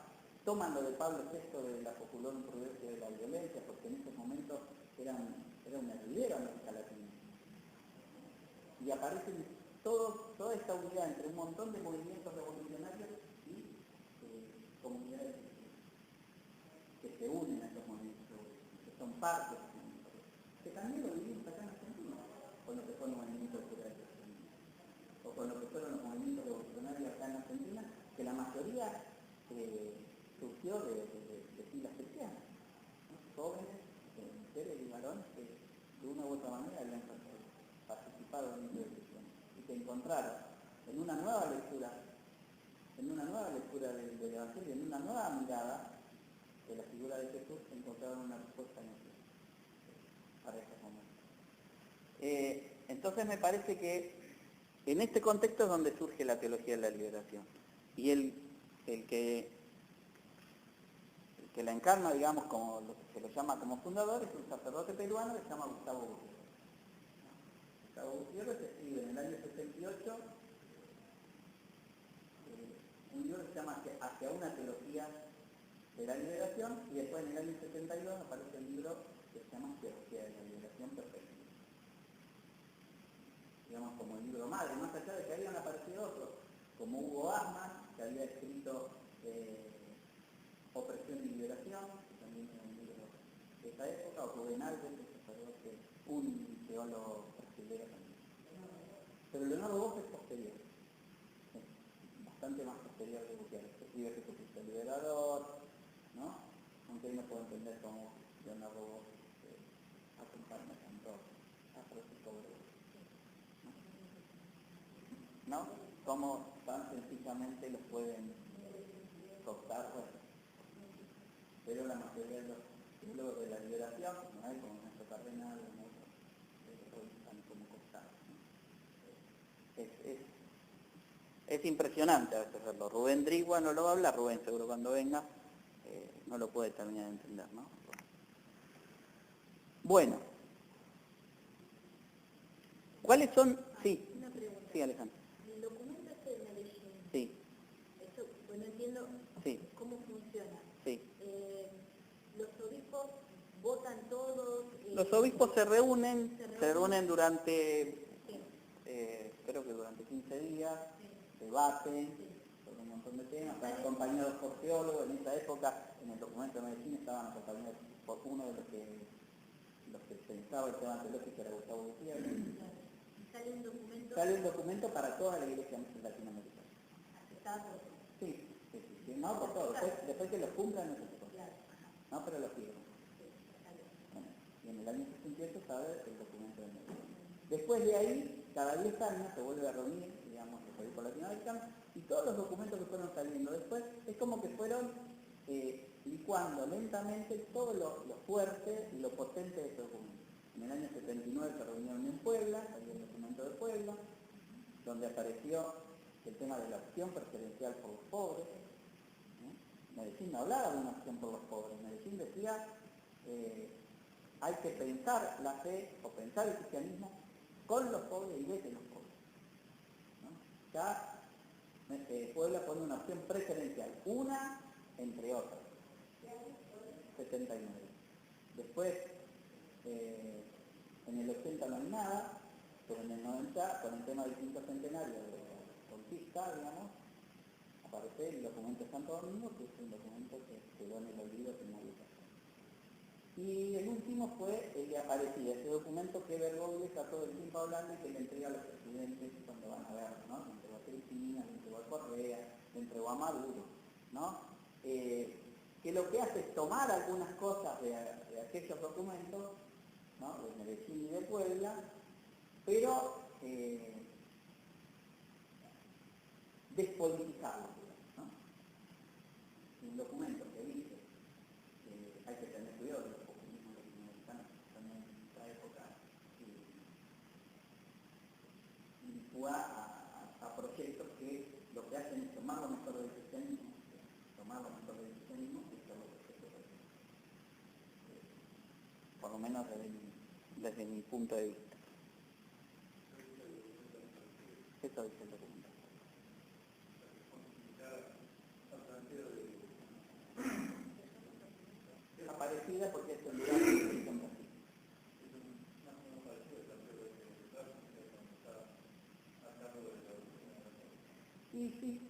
S1: Toman lo de Pablo VI de la popular imprudencia de la violencia, porque en esos momentos era un hervidero en América Latina. Y aparecen toda esta unidad entre un montón de movimientos revolucionarios y comunidades que se unen a estos movimientos revolucionarios, que son parte de estos movimientos revolucionarios. Que también lo vivimos acá en Argentina, con lo que fue el movimiento de cura de Argentina, o con lo que fueron los movimientos revolucionarios acá en Argentina, que la mayoría surgió de filas cristianas, ¿no? Jóvenes, mujeres y varones que de una u otra manera habían participado en el y que encontraron en una nueva lectura del Evangelio, en una nueva mirada de la figura de Jesús, encontraron una respuesta en Jesús para estos momentos. Entonces me parece que en este contexto es donde surge la teología de la liberación. Y el que que la encarna, digamos, como lo que se lo llama como fundador, es un sacerdote peruano que se llama Gustavo Gutiérrez. Gustavo Gutiérrez escribe en el año 68 un libro que se llama Hacia una teología de la liberación, y después en el año 72 aparece el libro que se llama Teología de la Liberación Perfecta. Digamos, como el libro madre, más allá de que habían aparecido otros, como Hugo Asman, que había escrito Opresión y Liberación, que también era un libro de esa época, o Rubén Alves, que un teólogo brasileño también. Pero Leonardo Bosch es posterior, es bastante más posterior que Gutiérrez. Escribe Jesucristo el Liberador, ¿no? Aunque hoy no puedo entender cómo Leonardo Bosch acompaña tanto a Francisco Borges, ¿no? Cómo tan sencillamente los pueden cortar, bueno. Pero la mayoría de los teólogos de la liberación, no hay como nuestro cardenal, no están como cortados, ¿no? Es impresionante a veces verlo. Rubén Drigua no lo va a hablar, Rubén seguro cuando venga no lo puede terminar de entender, ¿no? Bueno, ¿cuáles son? Sí,
S2: una pregunta.
S1: Sí, Alejandro.
S2: El documento este de Medellín,
S1: Sí,
S2: eso, pues no entiendo
S1: sí,
S2: cómo funciona.
S1: sí.
S2: Los obispos votan todos.
S1: Los obispos se reúnen durante,
S2: Sí.
S1: creo que durante 15 días, debaten sobre un montón de temas, están acompañados por teólogos. En esa época, en el documento de Medellín, estaban acompañados por uno de los que pensaba el tema teológico, era Gustavo Gutiérrez.
S2: Sale un documento.
S1: Sale un documento para toda la iglesia latinoamericana.
S2: Aceptado.
S1: Sí. No, por todo. Después que los cumplan, no se puede.
S2: Claro.
S1: No, pero los firman. Bueno, y en el año 68 sabe el documento de Medellín. Después de ahí, cada 10 años se vuelve a reunir, digamos, los obispos latinoamericanos, y todos los documentos que fueron saliendo después, es como que fueron licuando lentamente todo lo fuerte y lo potente de ese documento. En el año 79 se reunieron en Puebla, salió el documento de Puebla, donde apareció el tema de la opción preferencial por los pobres. Medellín no hablaba de una opción por los pobres, Medellín decía hay que pensar la fe o pensar el cristianismo con los pobres y desde los pobres, ¿no? Ya Puebla pone una opción preferencial, una entre otras, 79. Después, en el 80 no hay nada, pero en el 90, con el tema del quinto centenario de la conquista, digamos, aparece el documento de Santo Domingo, que es un documento que quedó en el olvido que nadie pasó. Y el último fue el de Aparecida, ese documento que Bergoglio está todo el tiempo hablando y que le entrega a los estudiantes cuando van a ver, ¿no? Le entregó a Cristina, le entregó a Correa, le entregó a Maduro, ¿no? Que lo que hace es tomar algunas cosas de aquellos documentos, ¿no? De Medellín y de Puebla, pero despolitizarlo, ¿no? Un documento que dice que hay que tener cuidado de los populismos latinoamericanos también en esta época y a proyectos que lo que hacen es tomar lo mejor del cristianismo, y hacerlo perfecto. Por lo menos desde mi punto de vista. Eso dice el documento. Aparecida porque es el lugar de Cristo en Brasil. Sí.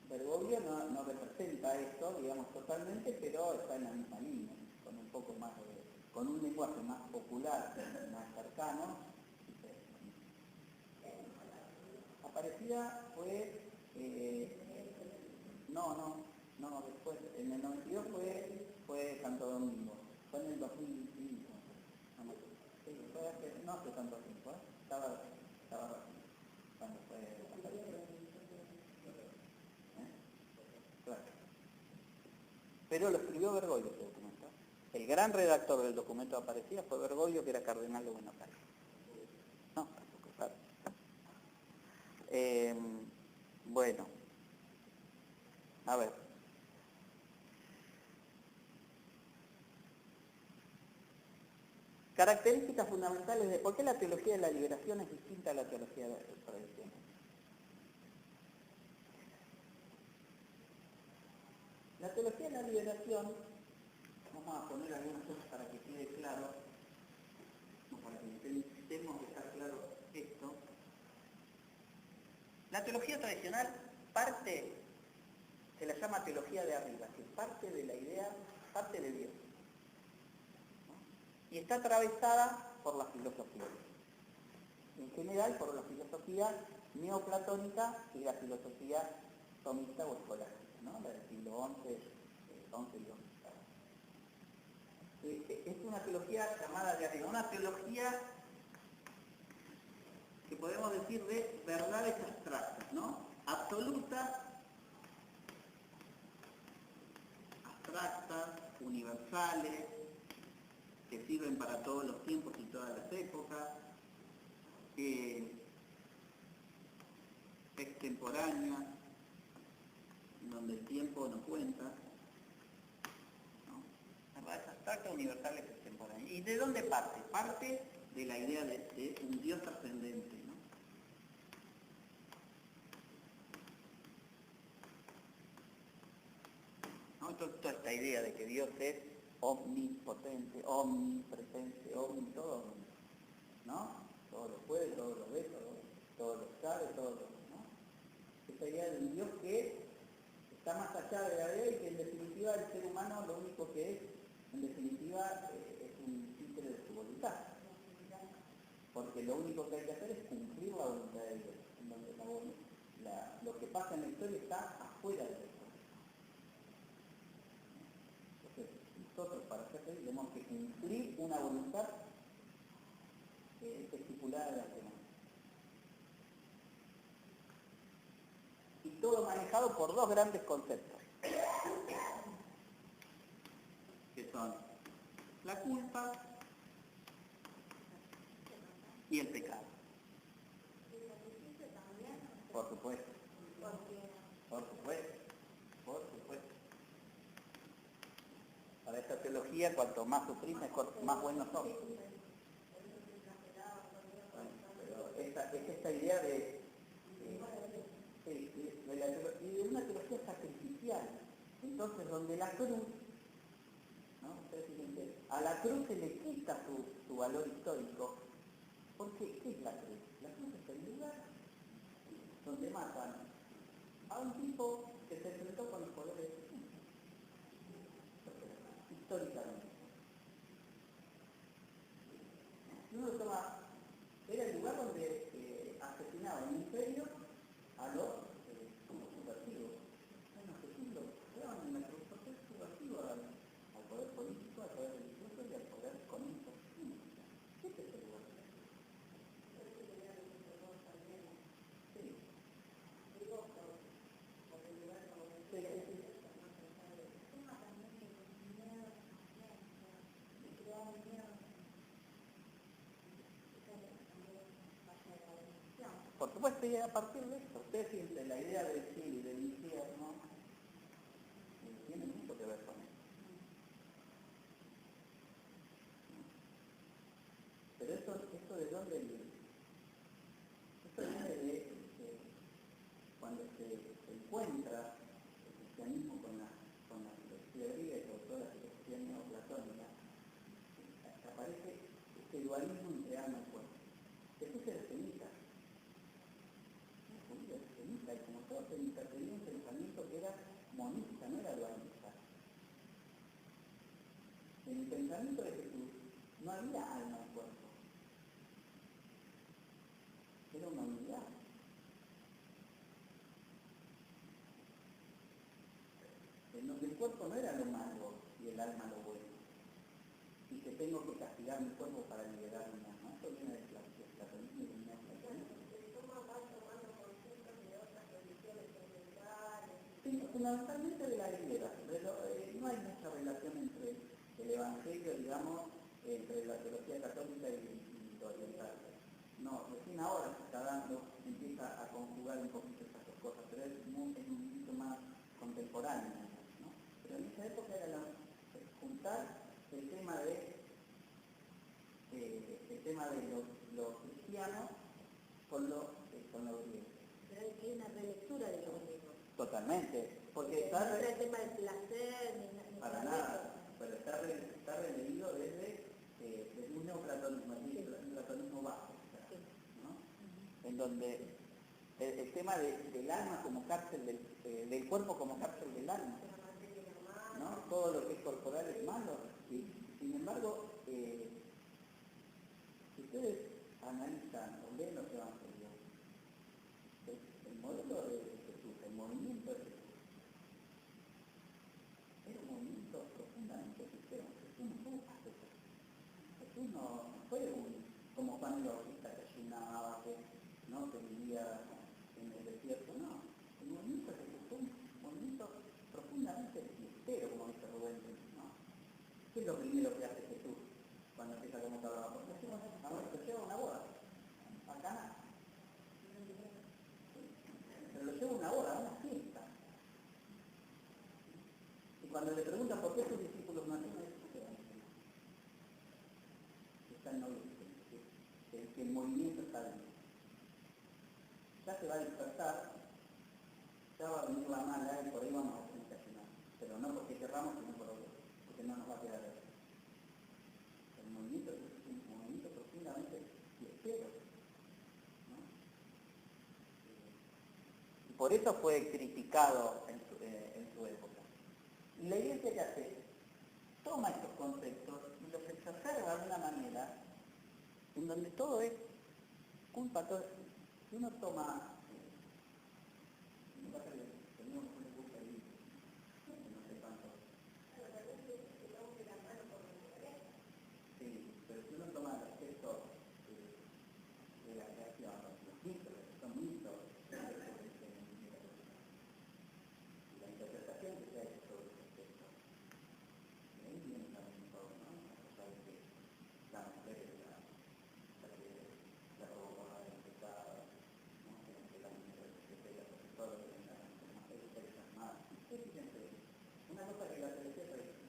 S1: Bergoglio no representa esto, digamos, totalmente, pero está en la misma línea, con un poco más con un lenguaje más popular, más cercano. Aparecida fue, después, en el 92 fue Santo Domingo, fue en el 2005, no hace tanto tiempo, estaba cuando fue Aparecida. Claro. Pero lo escribió Bergoglio ese documento. El gran redactor del documento de Aparecida fue Bergoglio, que era cardenal de Buenos Aires. No, tampoco, claro. Bueno, a ver. Características fundamentales de por qué la teología de la liberación es distinta a la teología tradicional. La teología de la liberación, vamos a poner algunas cosas para que quede claro, o para que intentemos dejar claro esto. La teología tradicional parte, se la llama teología de arriba, que parte de la idea, parte de Dios, ¿no? Y está atravesada por la filosofía. En general por la filosofía neoplatónica y la filosofía tomista o escolástica, ¿no? La del siglo XI y XI. Es una teología llamada de arriba, una teología que podemos decir de verdades abstractas, ¿no? Absolutas, abstractas, universales, que sirven para todos los tiempos y todas las épocas, extemporánea, donde el tiempo no cuenta, ¿no? Verdades abstractas, universales, extemporáneas. ¿Y de dónde parte? Parte de la idea de un Dios trascendente, ¿no? ¿No? Toda esta idea de que Dios es omnipotente, omnipresente, todo, ¿no? Todo lo puede, todo lo ve, todo lo sabe, todo lo, ¿no? Esta idea de un Dios que está más allá de la vida y que en definitiva el ser humano lo único que es, en definitiva, es un títere de su voluntad. Porque lo único que hay que hacer es cumplir la voluntad de Dios. En donde lo que pasa en la historia está afuera de la historia. Entonces, nosotros para ser felices tenemos que cumplir una voluntad estipulada de la semana. Y todo manejado por dos grandes conceptos, que son la culpa y el pecado. Por supuesto. Por supuesto. Por supuesto. Para esta teología, cuanto más sufrimos, más buenos somos. Pero es esta idea de una teología sacrificial. Entonces, donde la cruz, ¿no? A la cruz se le quita su valor histórico. Porque, ¿qué es la cruz? La cruz es el lugar donde matan a un tipo que se enfrentó con los poderes de Jesús, históricamente. Si uno toma, era el lugar donde asesinaban en imperio a los subversivos. Bueno, Jesús lo llevaban en la cruz porque es subversivo al poder político, al poder religioso y al poder económico. ¿Qué es ese lugar? Por supuesto, y a partir de esto, ustedes sienten la idea del cielo y del infierno, tiene mucho que ver con eso. Pero esto ¿de dónde viene? Esto viene de cuando se encuentra el cristianismo con la filosofía griega y sobre todo la filosofía neoplatónica, aparece este dualismo entre alma y cuerpo. Jesús era semita. Y como todos tenía un pensamiento que era monista, no era dualista. En el pensamiento de Jesús no había alma y cuerpo. Era una unidad. En donde el cuerpo no era lo malo y el alma lo bueno. Y que tengo que castigar mi cuerpo para liberar mi alma. Eso viene del platonismo y del neoplatonismo. Sí, fundamentalmente de la griega. No hay mucha relación entre el evangelio, digamos, entre la teología católica y lo oriental. No, recién ahora se está dando, empieza a conjugar un poquito esas dos cosas, pero es un poquito más contemporáneo, ¿no? Pero en esa época era juntar el tema de el tema de los cristianos con los griegos.
S2: Pero hay una relectura de los griegos.
S1: Totalmente, porque
S2: No es el tema del placer, ni
S1: para nada, pero está releído desde un neoplatonismo, el platonismo bajo, ¿no? En donde el tema del alma como cárcel, del cuerpo como cárcel del alma, ¿no? Todo lo que es corporal es malo. Y, sin embargo, si ustedes analizan o leen los evangelios, el modelo de Jesús, el movimiento de Jesús, era un movimiento profundamente cristiano. Jesús no fue asceta. Jesús no fue como Juan el Bautista que ayunaba, que vivía en el desierto, no. El movimiento de Jesús fue un movimiento profundamente fiestero, como dice Rubén, ¿no? ¿Qué es lo primero que hace Jesús cuando empieza como trabajo? Se lleva a una boda, a Caná. Pero lo lleva a una boda, a una fiesta. Y cuando le preguntan por qué sus discípulos no hacen eso, están novios, que el movimiento está dentro. Ya se va a despertar, ya va a venir la mala y por ahí vamos a tener que ayunar. Pero no porque querramos, sino porque no nos va a quedar de eso. El movimiento es un movimiento profundamente fiestero, ¿no? Y por eso fue criticado en su época. Y la iglesia que hace, toma estos conceptos y los exacerba de una manera en donde todo es culpa. Si uno toma, tenemos una culpa ahí, no sé cuánto. Sí, pero si uno toma el aspecto de la creación, los mitos, son mitos, la interpretación que se ha hecho sobre ese aspecto, y ahí viene también todo, ¿no? La cosa de que la mujer es la provocadora del pecado, ¿no? Que la mujer se pega sobre todo, que la mujer es más. Fíjense, una cosa que la teología tradicional,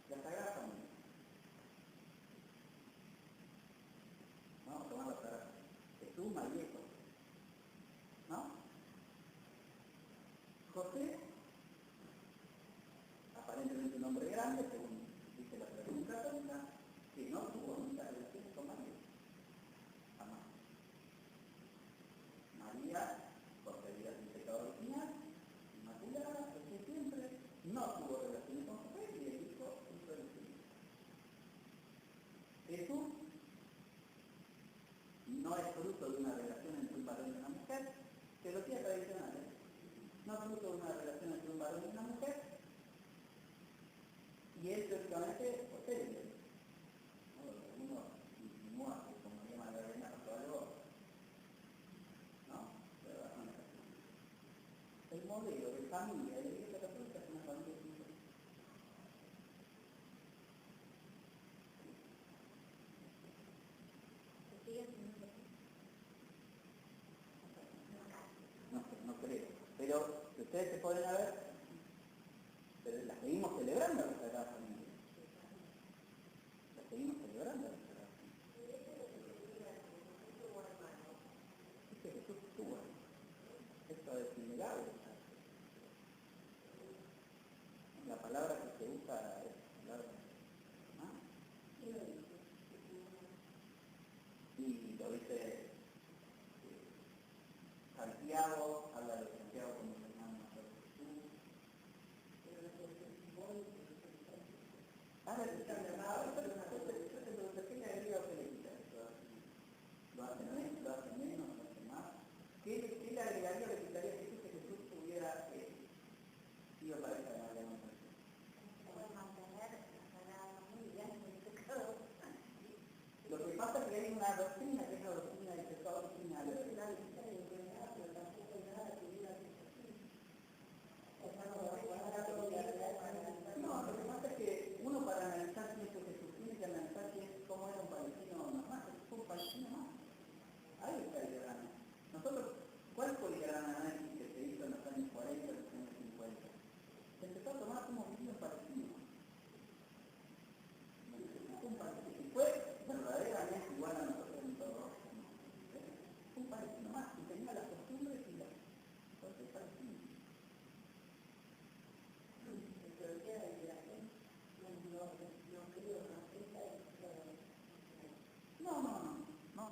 S1: la Sagrada Familia, vamos a tomar la Sagrada Familia, Jesús, María y José, ¿no? José, aparentemente un hombre grande, según dice la tradición católica, que no tuvo nunca relaciones con María, jamás. María, concebida sin pecado original, inmaculada, desde siempre, no tuvo relaciones con José y el hijo hizo el Espíritu. Jesús no es fruto de una relación entre un varón y una mujer, teología tradicional, no es fruto de una relación entre un varón y una mujer, y es teóricamente posible. Uno insinúa que como María Magdalena pasó algo, ¿no? Pero no es así. El modelo de familia de la Iglesia Católica es una familia simple. No creo. Pero ustedes se pueden ver, pero la seguimos celebrando la Sagrada Familia. La seguimos celebrando la Sagrada Familia. Es que Jesús tuvo. Esto es innegable. La palabra que se usa es la palabra humana. Y lo dice Santiago, habla de Santiago como el hermano mayor de Jesús. Ahora yo te agrego que le quita eso. Lo hace menos, lo hace más. ¿Qué le agregaría o le quitaría a Jesús que Jesús hubiera sido pareja de María Magdalena? Lo que pasa es que hay una doctrina que es la doctrina del pecado original.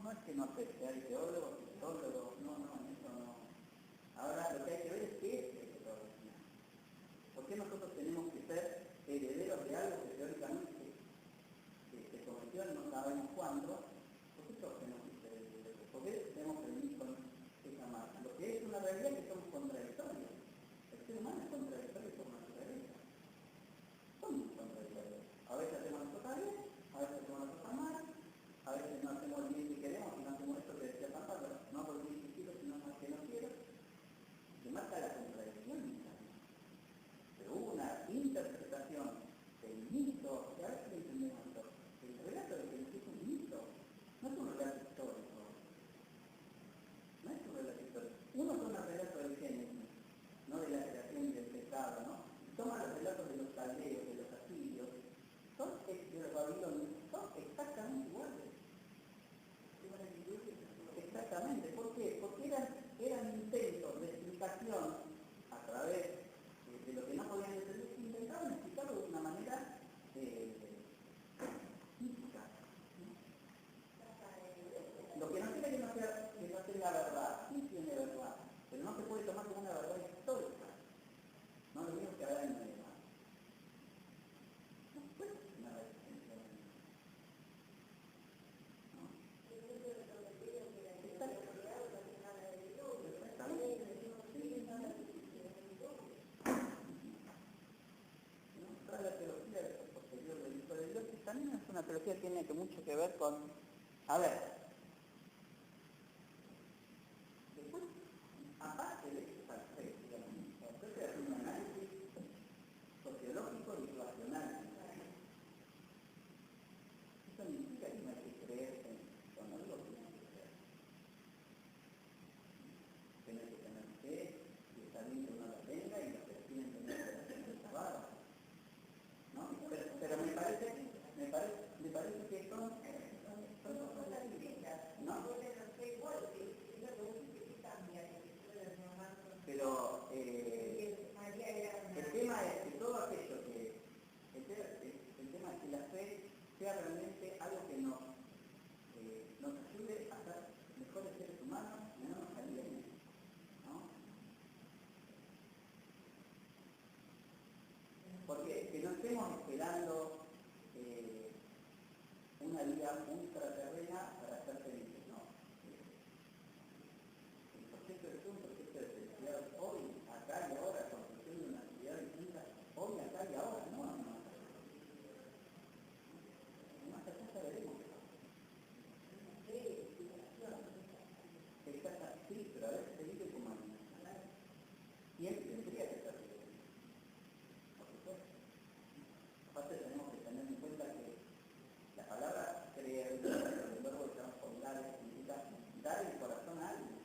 S1: no es que no acepte, hay teólogos, psicólogos, no, eso no. Ahora lo que hay que ver es qué es ese teología. ¿Por qué nosotros tenemos que ser herederos de algo que teóricamente se cometió no sabemos cuándo? ¿Por qué todos tenemos que ser herederos? ¿Por qué tenemos que venir con esa marca? Lo que es una realidad es que somos contradictorios. El ser humano es contradictorio por naturaleza. Somos contradictorios. A veces hacemos las cosas bien, a veces hacemos las cosas mal, a veces no hacemos el bien que queremos y no hacemos esto que decía San Pablo, no por el bien que quiero, sino más que no quiero. Se marca la contradicción interna. Pero hubo una interpretación del mito, que a veces lo entendemos esto. El relato de que es un mito, no es un relato histórico. No es un relato histórico. Uno toma el relato del Génesis, no de la creación y del pecado, ¿no? Toma los relatos de los caldeos, de los asirios, de los babilonios, son exactamente iguales. Exactamente. ¿Por qué? Porque eran intentos de explicación a través de lo que no podían entender, intentaban explicarlo de una manera física. Lo que no quiere que no tenga verdad, sí tiene verdad, pero no se puede tomar como una verdad histórica. No lo mismo que hablar en el mar. No puede ser una resistencia. La teología posterior del Hijo de Dios, que también es una teología que tiene mucho que ver con... A ver, después, aparte de eso, digamos, después de hacer un análisis sociológico y racional. Eso significa que no hay que creer en algo que no hay que creer. Que no hay que tener fe, y está bien que uno la tenga y los que tienen que tener relaciones sagradas. ¿No? Pero me parece que son cosas distintas, ¿no? Pero el tema es que todo aquello que el tema es que la fe sea realmente algo que nos ayude a ser mejores seres humanos y no nos aliene, ¿no? Porque que no estemos esperando una vida ultraterrena para ser felices, no. El proyecto de un proyecto de felicidad hoy, acá y ahora, construcción de una sociedad distinta, hoy, acá y ahora, no, no. Más allá ya veremos qué pasa. Exacto, sí, pero a veces se vive como animal. Y él tendría que ser feliz, por supuesto. Aparte tenemos que tener en cuenta que la palabra creer, el verbo transformar, significa dar el corazón a alguien.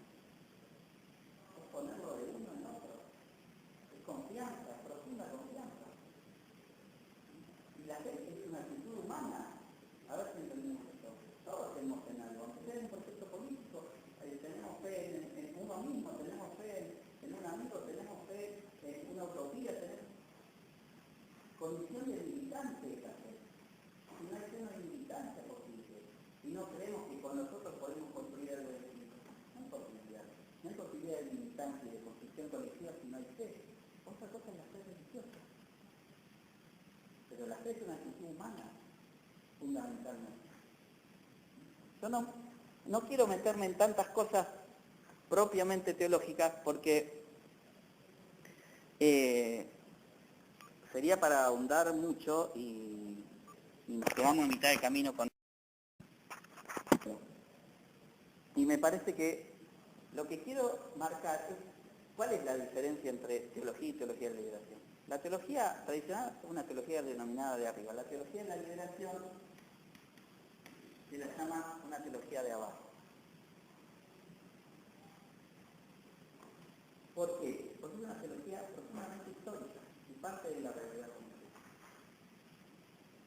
S1: Es ponerlo de uno en otro. Es confianza, profunda confianza. Y la fe es una actitud humana. A ver si entendemos esto. Todos tenemos fe en algo. Aunque sea en un proyecto político, tenemos fe en uno mismo, tenemos fe en un amigo, tenemos fe en una utopía, tenemos condición de militante esa fe. Si no hay fe, no hay militancia posible. Y no creemos que con nosotros podemos construir algo distinto. No hay posibilidad. No hay posibilidad de militancia y de construcción colectiva si no hay fe. Otra cosa es la fe religiosa. Pero la fe es una actitud humana, fundamentalmente. Yo no quiero meterme en tantas cosas propiamente teológicas porque sería para ahondar mucho y nos quedamos a mitad de camino con... Y me parece que lo que quiero marcar es cuál es la diferencia entre teología y teología de liberación. La teología tradicional es una teología denominada de arriba. La teología de la liberación se la llama una teología de abajo. ¿Por qué? Porque es una teología profundamente histórica y parte de la realidad concreta.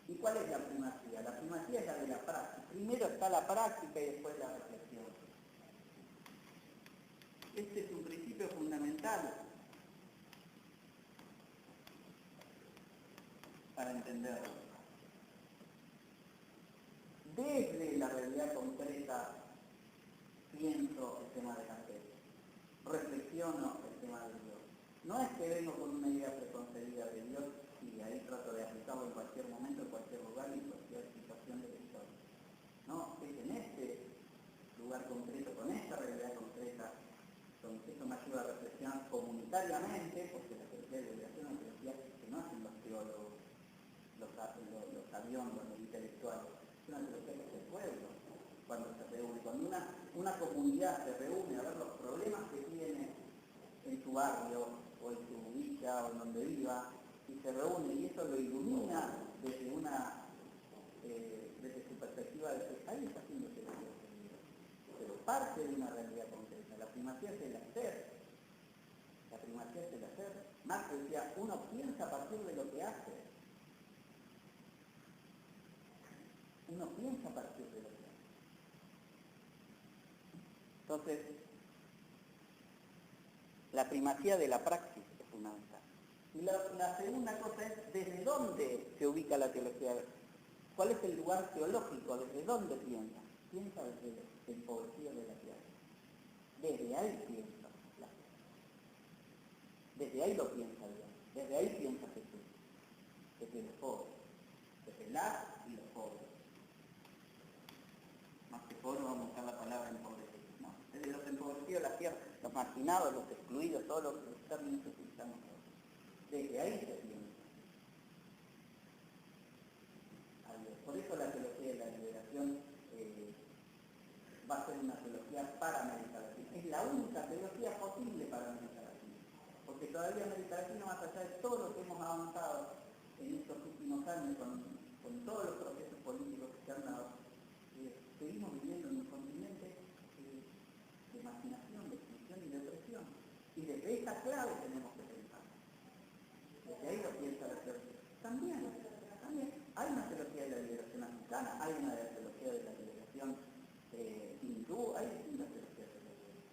S1: ¿Y cuál es la primacía? La primacía es la de la práctica. Primero está la práctica y después la reflexión. Este es un principio fundamental para entenderlo. Desde la realidad concreta pienso el tema de la fe, reflexiono el tema de Dios. No es que vengo con una idea preconcebida de Dios y ahí trato de aplicarlo en cualquier momento, en cualquier lugar y en cualquier situación de la historia. No, es en este lugar concreto, con esta realidad concreta, donde eso me ayuda a reflexionar comunitariamente, porque la teología de liberación es una teología que no hacen los teólogos, los aviones, los intelectuales, es una teología que hace el pueblo cuando se reúne, cuando una comunidad se reúne a ver los problemas que tiene en su barrio o en su villa o en donde viva, y se reúne y eso lo ilumina desde desde su perspectiva de fe. Ahí está haciendo teología de liberación, pero parte de una realidad concreta. La primacía es el hacer. La primacía es el hacer. Marx decía, uno piensa a partir de lo que hace. Uno piensa a partir de lo que hace. Entonces, la primacía de la praxis es fundamental. Y la segunda cosa es, ¿desde dónde se ubica la teología? ¿Cuál es el lugar teológico? ¿Desde dónde piensa? Piensa desde el poesía de la tierra. Desde ahí piensa la fe. Desde ahí lo piensa Dios. Desde ahí piensa Jesús. Desde los pobres. Desde la y los pobres. Más que pobre vamos a usar la palabra empobrecidos, ¿no? Desde los empobrecidos de la tierra, los marginados, los excluidos, todos los términos que utilizamos nosotros. Desde ahí se piensa. Por eso la teología de la liberación va a ser una teología para América Latina. Es la única teología posible para América Latina. Porque todavía América Latina, más allá de todo lo que hemos avanzado en estos últimos años con todos los procesos políticos que se han dado, seguimos viviendo en un continente de marginación, de exclusión y de opresión. Y desde esa clave tenemos que pensar. Desde ahí lo piensa la teología. También hay una teología de la liberación africana, hay una teología de la liberación hindú, hay distintas teologías de la liberación,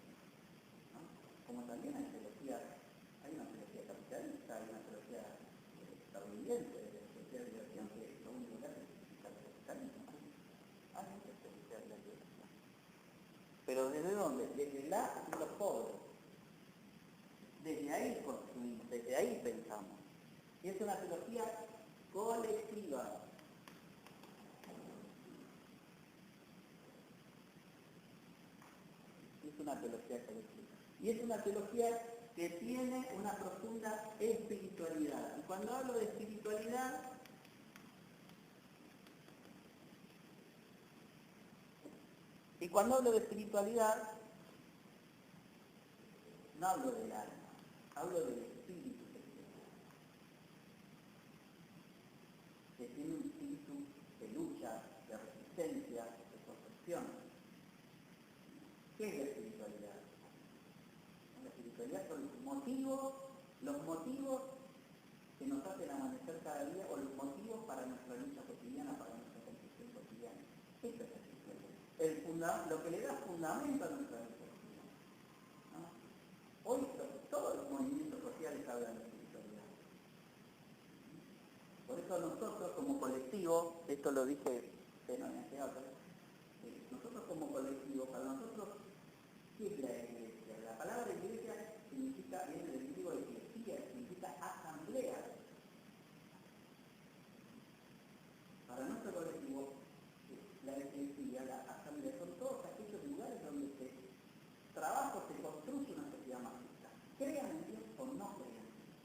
S1: ¿no? Como también hay una teología capitalista, hay una teología estadounidense de la teología de liberación, que lo único que hace es criticar el capitalismo. Hay muchas teologías de la liberación. Pero ¿desde dónde? Desde la y los pobres. Desde ahí construimos, desde ahí pensamos. Y es una teología colectiva. Es una teología colectiva. Y es una teología que tiene una profunda espiritualidad. Y cuando hablo de espiritualidad, no hablo del alma, hablo del espíritu que tiene un espíritu de lucha, de resistencia, de construcción. ¿Qué es la espiritualidad? La espiritualidad son los motivos que nos hacen amanecer cada día o los motivos para nuestra lucha cotidiana, para nuestra construcción cotidiana. Esa es la espiritualidad. Lo que le da fundamento a nuestra lucha cotidiana, ¿no? Hoy todos los movimientos sociales hablan de espiritualidad. Por eso nosotros como colectivo, esto lo dije en el teatro, nosotros como colectivo, para nosotros, ¿qué es la iglesia? La palabra iglesia significa, viene del griego eclesia, significa asamblea. Para nuestro colectivo, la eclesia, la asamblea, son todos aquellos lugares donde se trabaja, se construye una sociedad más justa. Crean en Dios o no crean en Dios.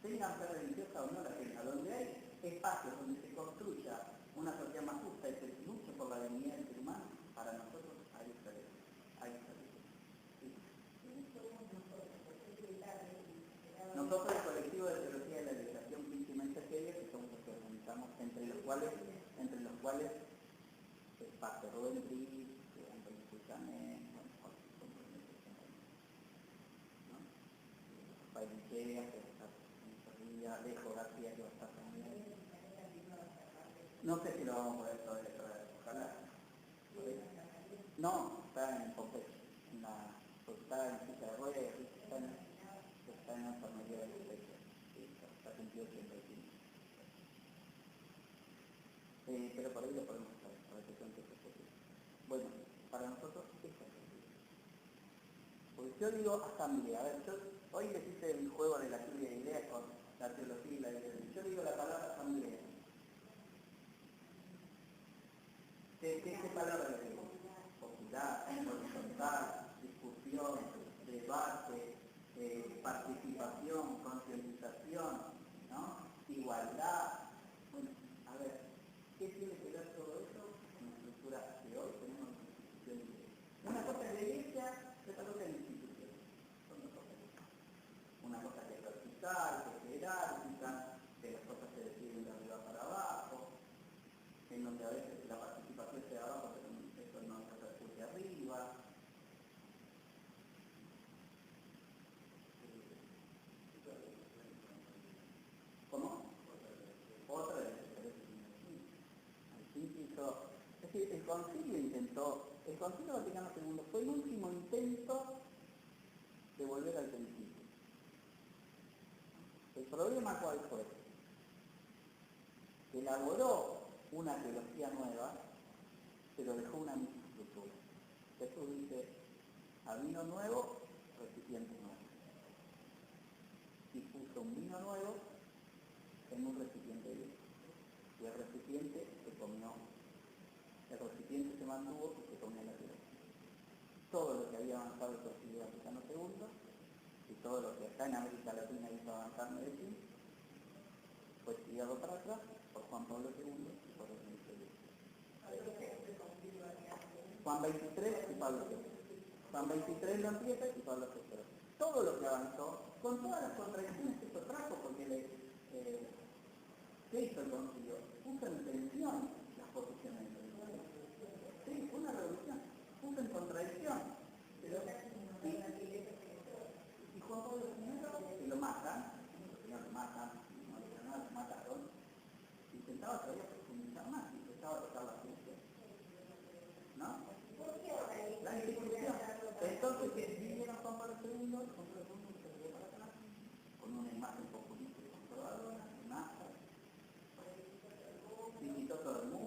S1: Tengan fe religiosa o no la tengan, donde hay espacios donde se construya una sociedad más justa y se luche por la dignidad del ser humano, para nosotros hay diferencia. Sí. Nosotros, el colectivo de teología de la liberación Cristiana Seria, que somos los que organizamos, entre los cuales el pastor Rubén Briz, Antonio Cuchané, Rafael Michea, que está en Sevilla, Alejo García, que va a estar también. No sé si lo vamos a poder traer, ojalá. No, está en Pompeya, está en silla de ruedas, está en la enfermería de Pompeya, está cumplido 85. Pero por ahí lo podemos traer, para que cuente que es posible. Bueno, para nosotros es asamblea. Porque yo digo asamblea, a ver, hoy les hice el juego de la lluvia de ideas con la teología y la ideología. Yo digo la palabra asamblea. ¿Qué palabra le digo? Popular, horizontal, discusión, debate, participación, concientización, ¿no? Igualdad. Bueno, a ver, ¿qué tiene que ver todo eso en la estructura de hoy? Tenemos una institución de iglesia. Una cosa es la iglesia y otra cosa es la institución. Son dos cosas distintas. Una cosa que es vertical, que es jerárquica, que las cosas se deciden de arriba para abajo, en donde a veces la participación se da abajo, pero eso no se repercute arriba. ¿Cómo? Otra de las diferencias hizo, es decir, el Concilio Vaticano II fue el último intento de volver al principio. El problema cuál fue? Elaboró una teología nueva, pero dejó una misma estructura. Jesús dice, a vino nuevo, recipiente nuevo. Y puso un vino nuevo en un recipiente viejo. Y el recipiente se mantuvo y se comió la tierra. Todo lo que había avanzado el Concilio Vaticano II y todo lo que acá en América Latina hizo avanzar Medellín fue tirado para atrás por Juan Pablo II y por el Ministerio. Juan XXIII y Pablo VI. Juan XXIII lo empieza y Pablo VI. Todo lo que avanzó, con todas las contradicciones que esto trajo, porque ¿qué hizo el Concilio? Puso en tensión las posiciones de la Iglesia. Sí, fue una revolución, puso en contradicción. Pero, y Juan Pablo II, que lo matan, lo matan, no le dijeron nada, lo mataron, intentaba todavía profundizar más, intentaba tocar la ciencia. ¿No? La institución. Entonces, que vinieron Juan Pablo II, Juan Pablo II se dio para atrás, con una imagen populista y conservadora, masa, invitó a todo el mundo.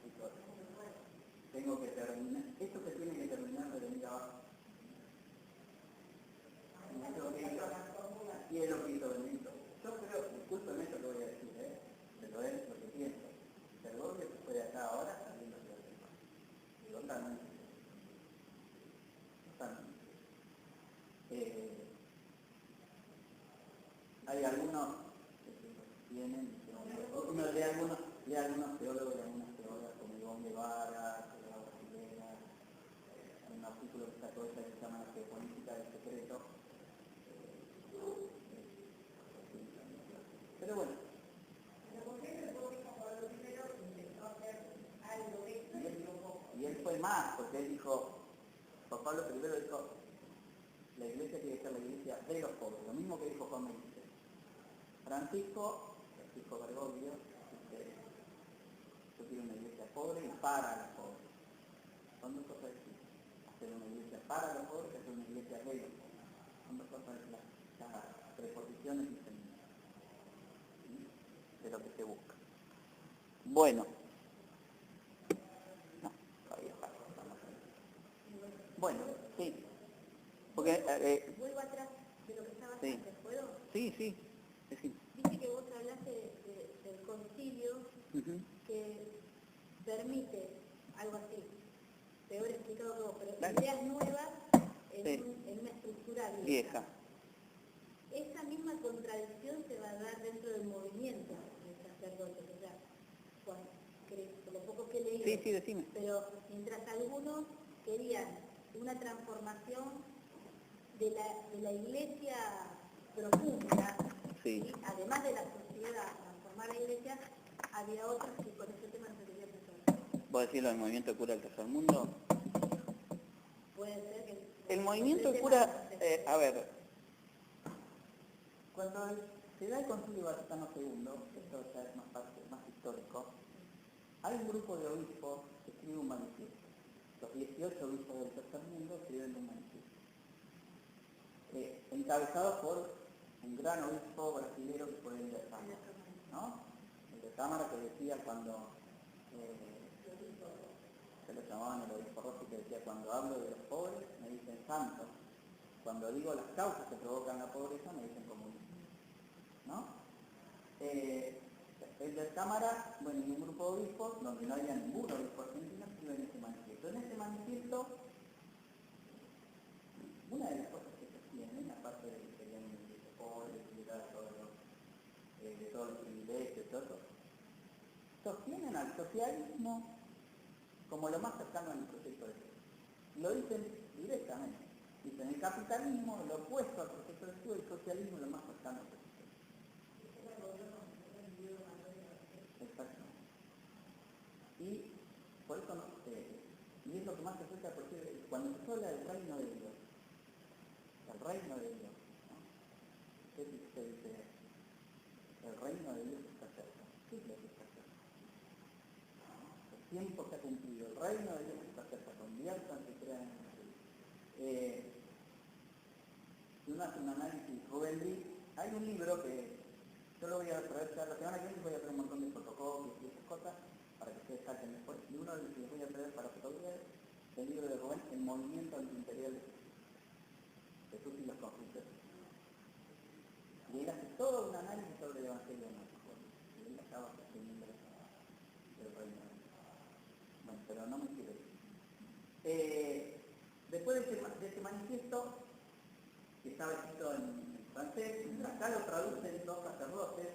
S1: chicos, tengo que terminar, esto se tiene que terminar de venir abajo. Y es lo que hizo Benito. Yo creo, discúlpeme lo que voy a decir, pero es lo que pienso. Segovia se puede acá ahora sabiendo que lo tengo. Totalmente. Totalmente. Hay algunos que tienen, uno lee algunos teólogos y algunas teólogas como Ivonne Guevara, teóloga brasileña, un artículo que sacó ella que se llama La geopolítica del secreto. Pero bueno. Y él fue más, porque él dijo, Juan Pablo I dijo, la iglesia tiene que ser la iglesia de los pobres, lo mismo que dijo Juan XXVI. Francisco Bergoglio, dice, yo quiero una iglesia pobre y para los pobres. Son dos cosas distintas. Hacer una iglesia para los pobres y hacer una iglesia de los pobres. Son dos cosas distintas. Las preposiciones diferentes de lo que se busca. Bueno. No, todavía falta. Bueno, sí. Porque,
S2: vuelvo atrás de lo que estabas
S1: sí.
S2: antes, ¿puedo?
S1: Sí, sí. Sí.
S2: Dice que vos hablaste del concilio que permite algo así, peor explicado que vos, pero
S1: Claro.
S2: ideas nuevas en,
S1: Sí.
S2: en una estructura
S1: Vieja.
S2: Esa misma contradicción se va a dar dentro del movimiento de sacerdotes, o sea, por lo poco que he leído.
S1: Sí, decime.
S2: Pero mientras algunos querían una transformación de la iglesia profunda,
S1: Sí.
S2: ¿sí? Además de la sociedad, transformar la iglesia, había otros que con ese tema no se querían resolver.
S1: ¿Vos decís lo del movimiento de cura del tercer mundo?
S2: Puede ser que...
S1: El movimiento de cura, a ver, cuando se da el Concilio Vaticano II, esto ya es más histórico, hay un grupo de obispos que escribe un manifiesto. Los 18 obispos del tercer mundo escriben un manifiesto. Encabezado por un gran obispo brasilero que fue el de Cámara, ¿no? El de Cámara que decía cuando, se lo llamaban el obispo Rossi, que decía, cuando hablo de los pobres me dicen santos, cuando digo las causas que provocan la pobreza me dicen comunistas, ¿no? El de Cámara, bueno, y un grupo de obispos, donde no había ningún obispo argentino, escriben ese manifiesto. En ese manifiesto, una de las cosas que sostienen, aparte de que querían un iglesia pobre, liberar de todos los privilegios, todo eso, sostienen al socialismo como lo más cercano al proyecto de Dios. Lo dicen directamente. Dicen, el capitalismo, lo opuesto al proyecto de Dios, el socialismo es lo más cercano al proyecto de Dios. Exacto. Y por eso, y es lo que más se acerca, porque cuando se habla del reino de Dios, el reino de Dios, ¿no? ¿Qué dice? El reino de Dios está cerca. ¿Qué es lo que está cerca? El tiempo se ha cumplido, el reino de Dios está cerca, conviértanse y crean en Jesús. Si uno hace un análisis, Rubén Lee, hay un libro que yo lo voy a traer ya la semana que viene, voy a traer un montón de fotocopias y esas cosas para que ustedes saquen después, y uno de los que les voy a traer para fotocopiar es el libro de Rubén, El movimiento antiimperial de Jesús y los conflictos. Y él hace todo un análisis sobre el Evangelio de Marcos, y él acaba teniendo el reino. Bueno, pero no me quiero ir. Después de este manifiesto, que estaba escrito en francés, acá lo traducen dos sacerdotes,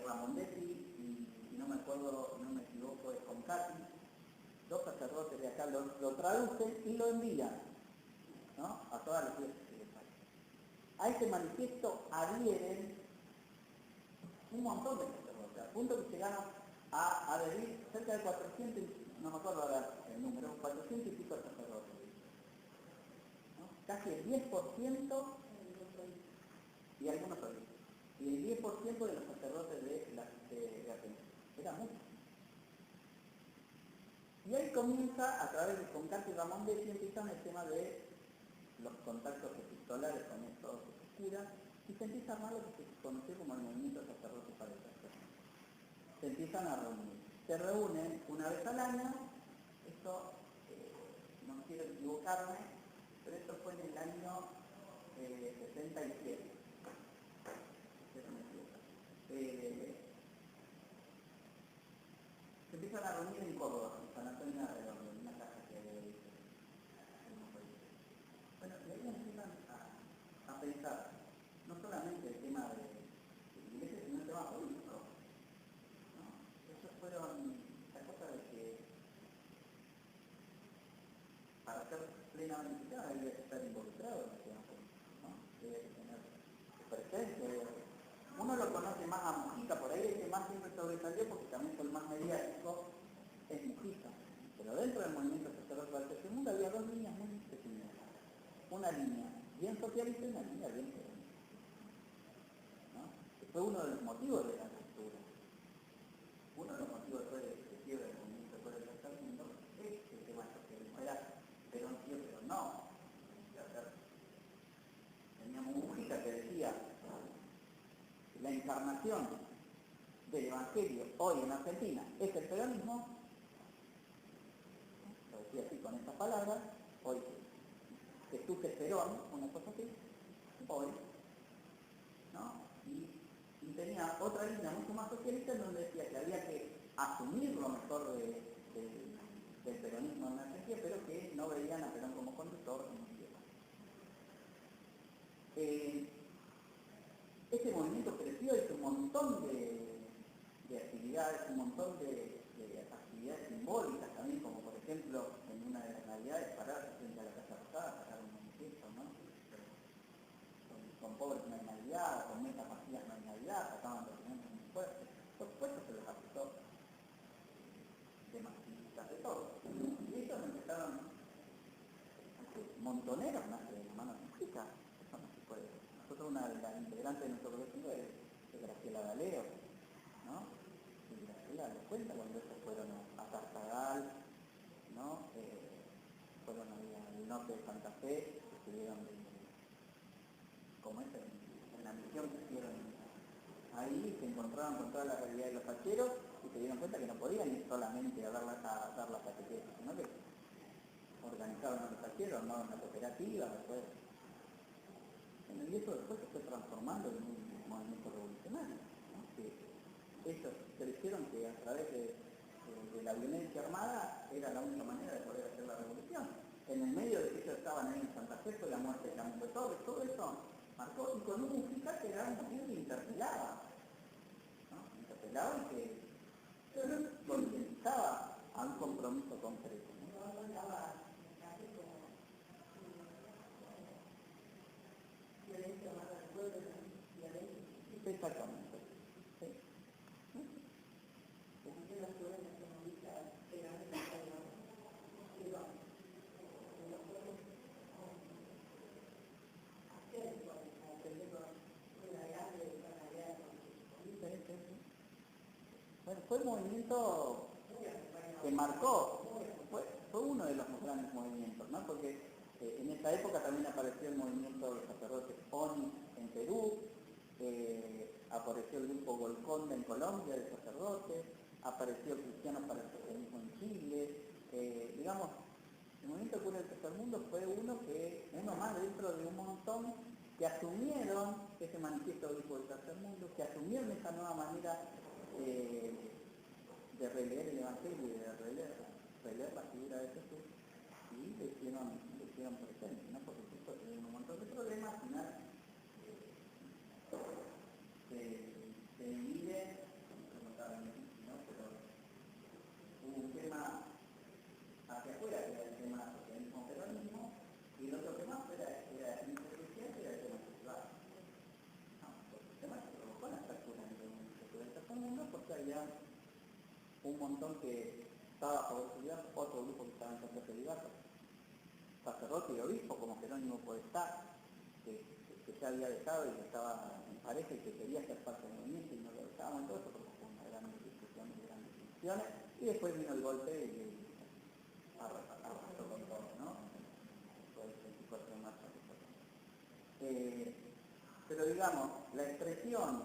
S1: Ramondetti y no me acuerdo, no me equivoco, es Concati, dos sacerdotes de acá lo traducen y lo envían, ¿no? A todas las iglesias que les pasan. A este manifiesto adhieren un montón de sacerdotes, al punto que llegaron a adherir cerca de 400, no me acuerdo ahora el número, 400 y pico de sacerdotes, ¿no? Casi el 10%, y algunos obispos, y el 10% de los sacerdotes de Atenas. Era mucho. Y ahí comienza, a través de Concati y Ramondetti, empiezan el tema de los contactos epistolares con estos curas, y se empieza a armar lo que se conoció como el movimiento de sacerdotes para el sacerdote. Se empiezan a reunir. se reúnen una vez al año. Esto, no quiero equivocarme, pero esto fue en el año 67. Espero no me equivoco. Se empiezan a reunir en Córdoba, en San Antonio de Redondo, en una casa que había ahí. Bueno, y ahí empiezan a pensar no solamente el tema de iglesia, sino el tema político, ¿no? Esos fueron la cosa de que para ser plenamente cristiano había que estar involucrado en el tema político, ¿no? Debe tener presencia. Uno lo conoce más a Mujica, por ahí el que más siempre sobresalió, porque también fue el más mediático, es Mujica. Pero dentro del movimiento sacerdotal del tercer mundo había dos líneas muy pequeñas. Una línea bien socialista y una línea bien comunista, ¿no? Que fue uno de los motivos de la ruptura. Uno de los motivos fue de que se quiebra el movimiento por el tercer mundo es el tema del socialismo. Era Perón sí, pero no. Teníamos Mujica que decía la encarnación del Evangelio hoy en Argentina es el peronismo, lo decía así con estas palabras, hoy Jesús es Perón, una cosa así, hoy, ¿no? Y tenía otra línea mucho más socialista en donde decía que había que asumir lo mejor del peronismo en Argentina, pero que no veían a Perón como conductor, como este movimiento creció, hizo un montón de actividades, un montón de actividades simbólicas también, como por ejemplo en una de las navidades pararse frente a la Casa Rosada, sacar un manifiesto, ¿no? Con pobres no hay Navidad, con metas vacías no hay Navidad, sacaban documentos muy fuertes. Por supuesto se los acusó de marxistas, de todo. Y ellos empezaron, Montoneros nace de la mano de Mujica, eso no se puede. Nosotros, una de las integrantes de nuestro colectivo es Graciela Galeo, ¿no? Y Graciela les cuenta cuando ellos fueron a Tartagal, ¿no? Fueron al norte de Santa Fe, estuvieron como es en la misión que hicieron ahí, se encontraron con toda la realidad de los facheros y se dieron cuenta que no podían ir solamente a dar la catequesis, sino que organizaron a los facheros, armaron una cooperativa, después. Y eso después se fue transformando en un movimiento revolucionario, ¿no? Que ellos creyeron que a través de la violencia armada era la única manera de poder hacer la revolución. En el medio de que ellos estaban ahí en Santa Fe fue la muerte de Camilo Torres, todo eso marcó, y con un Mujica que era un partido que interpelaba, ¿no? Interpelaba y que concientizaba a un compromiso concreto, ¿no? Exactamente. Sí. Bueno, fue un movimiento que marcó, fue uno de los grandes movimientos, ¿no? Porque en esa época también apareció el movimiento de los sacerdotes ONI en Perú, apareció el grupo Golconda en Colombia de sacerdotes, apareció Cristianos para el Socialismo en Chile, digamos, el movimiento Cura del Tercer Mundo fue uno más dentro de un montón que asumieron ese manifiesto grupo del Tercer Mundo, que asumieron esa nueva manera de releer el Evangelio y de releer la figura de Jesús, y le hicieron presente, ¿no? Porque Cristo tenía un montón de problemas, al final se divide, como estaba en el ¿no? Pero hubo un tema hacia afuera, que era el tema socialismo peronismo, y el otro tema era insuficiente, era el tema sexual. No, porque el tema se provocó la fractura entre un sector del tercer mundo, porque había un montón que estaba a favor de Celibato, otro grupo que estaba en contra de Celibato, sacerdote y obispo como Jerónimo Podestá, que ya había dejado y que estaba en pareja y que quería ser parte del movimiento y no lo dejaba, en todo eso porque fue una gran discusión y grandes discusiones, y después vino el golpe y arrasó con todo, ¿no? Fue el 24 de marzo. Pero digamos, la expresión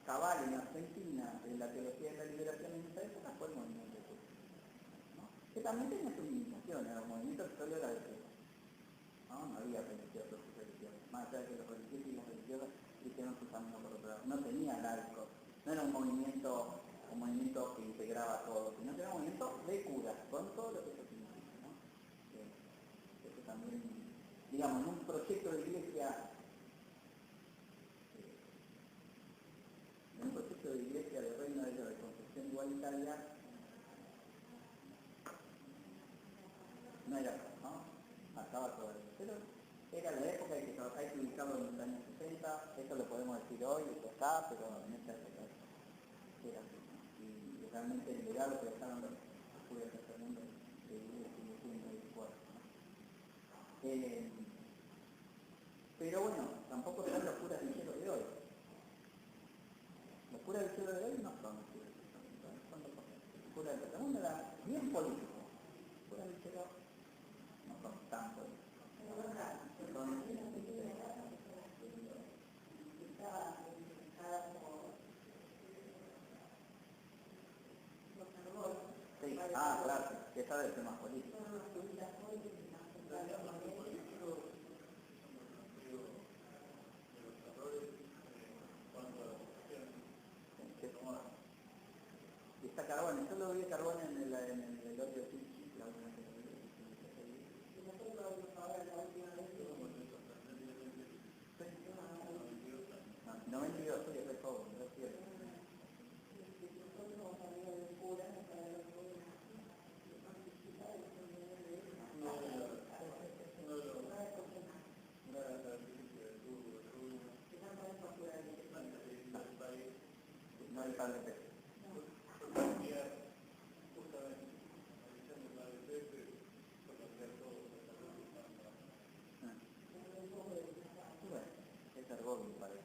S1: cabal en en Argentina en la teología de la liberación en esa época fue el movimiento de Jesús, ¿no? Que también tenía sus limitaciones, era un movimiento que solo era de Jesús, ¿no? No había religiosos y religiosos, más allá de que los religiosos y las religiosas hicieron su camino por otro lado, no tenía laicos, no era un movimiento que integraba a todos, sino que era un movimiento de curas, con todo lo que eso significa, ¿no? Eso también, digamos, en un proyecto de iglesia, del reino de Dios de concepción igualitaria, no era, ¿no? Marcaba todo eso, pero era la época y que hay que ubicarlo en los años 60, eso lo podemos decir hoy, esto está, pero en esa época era así, ¿no? Y realmente el legado que dejaron los curas de este mundo sigue siendo muy fuerte, ¿no? Pero bueno, tampoco son los curas del cielo de hoy. Los curas del cielo de hoy no son los curas del cielo de hoy, son los curas del mundo, era bien político. Los curas del cielo no son tan políticos. Sí, claro, esa debe ser más política. Y está Carbone, yo lo vi a Carbone en el velorio de Pichi, la última vez que lo vi. No, 92, soy re joven, no es cierto. No hay padre Pepe. Bueno, es Argón, me parece.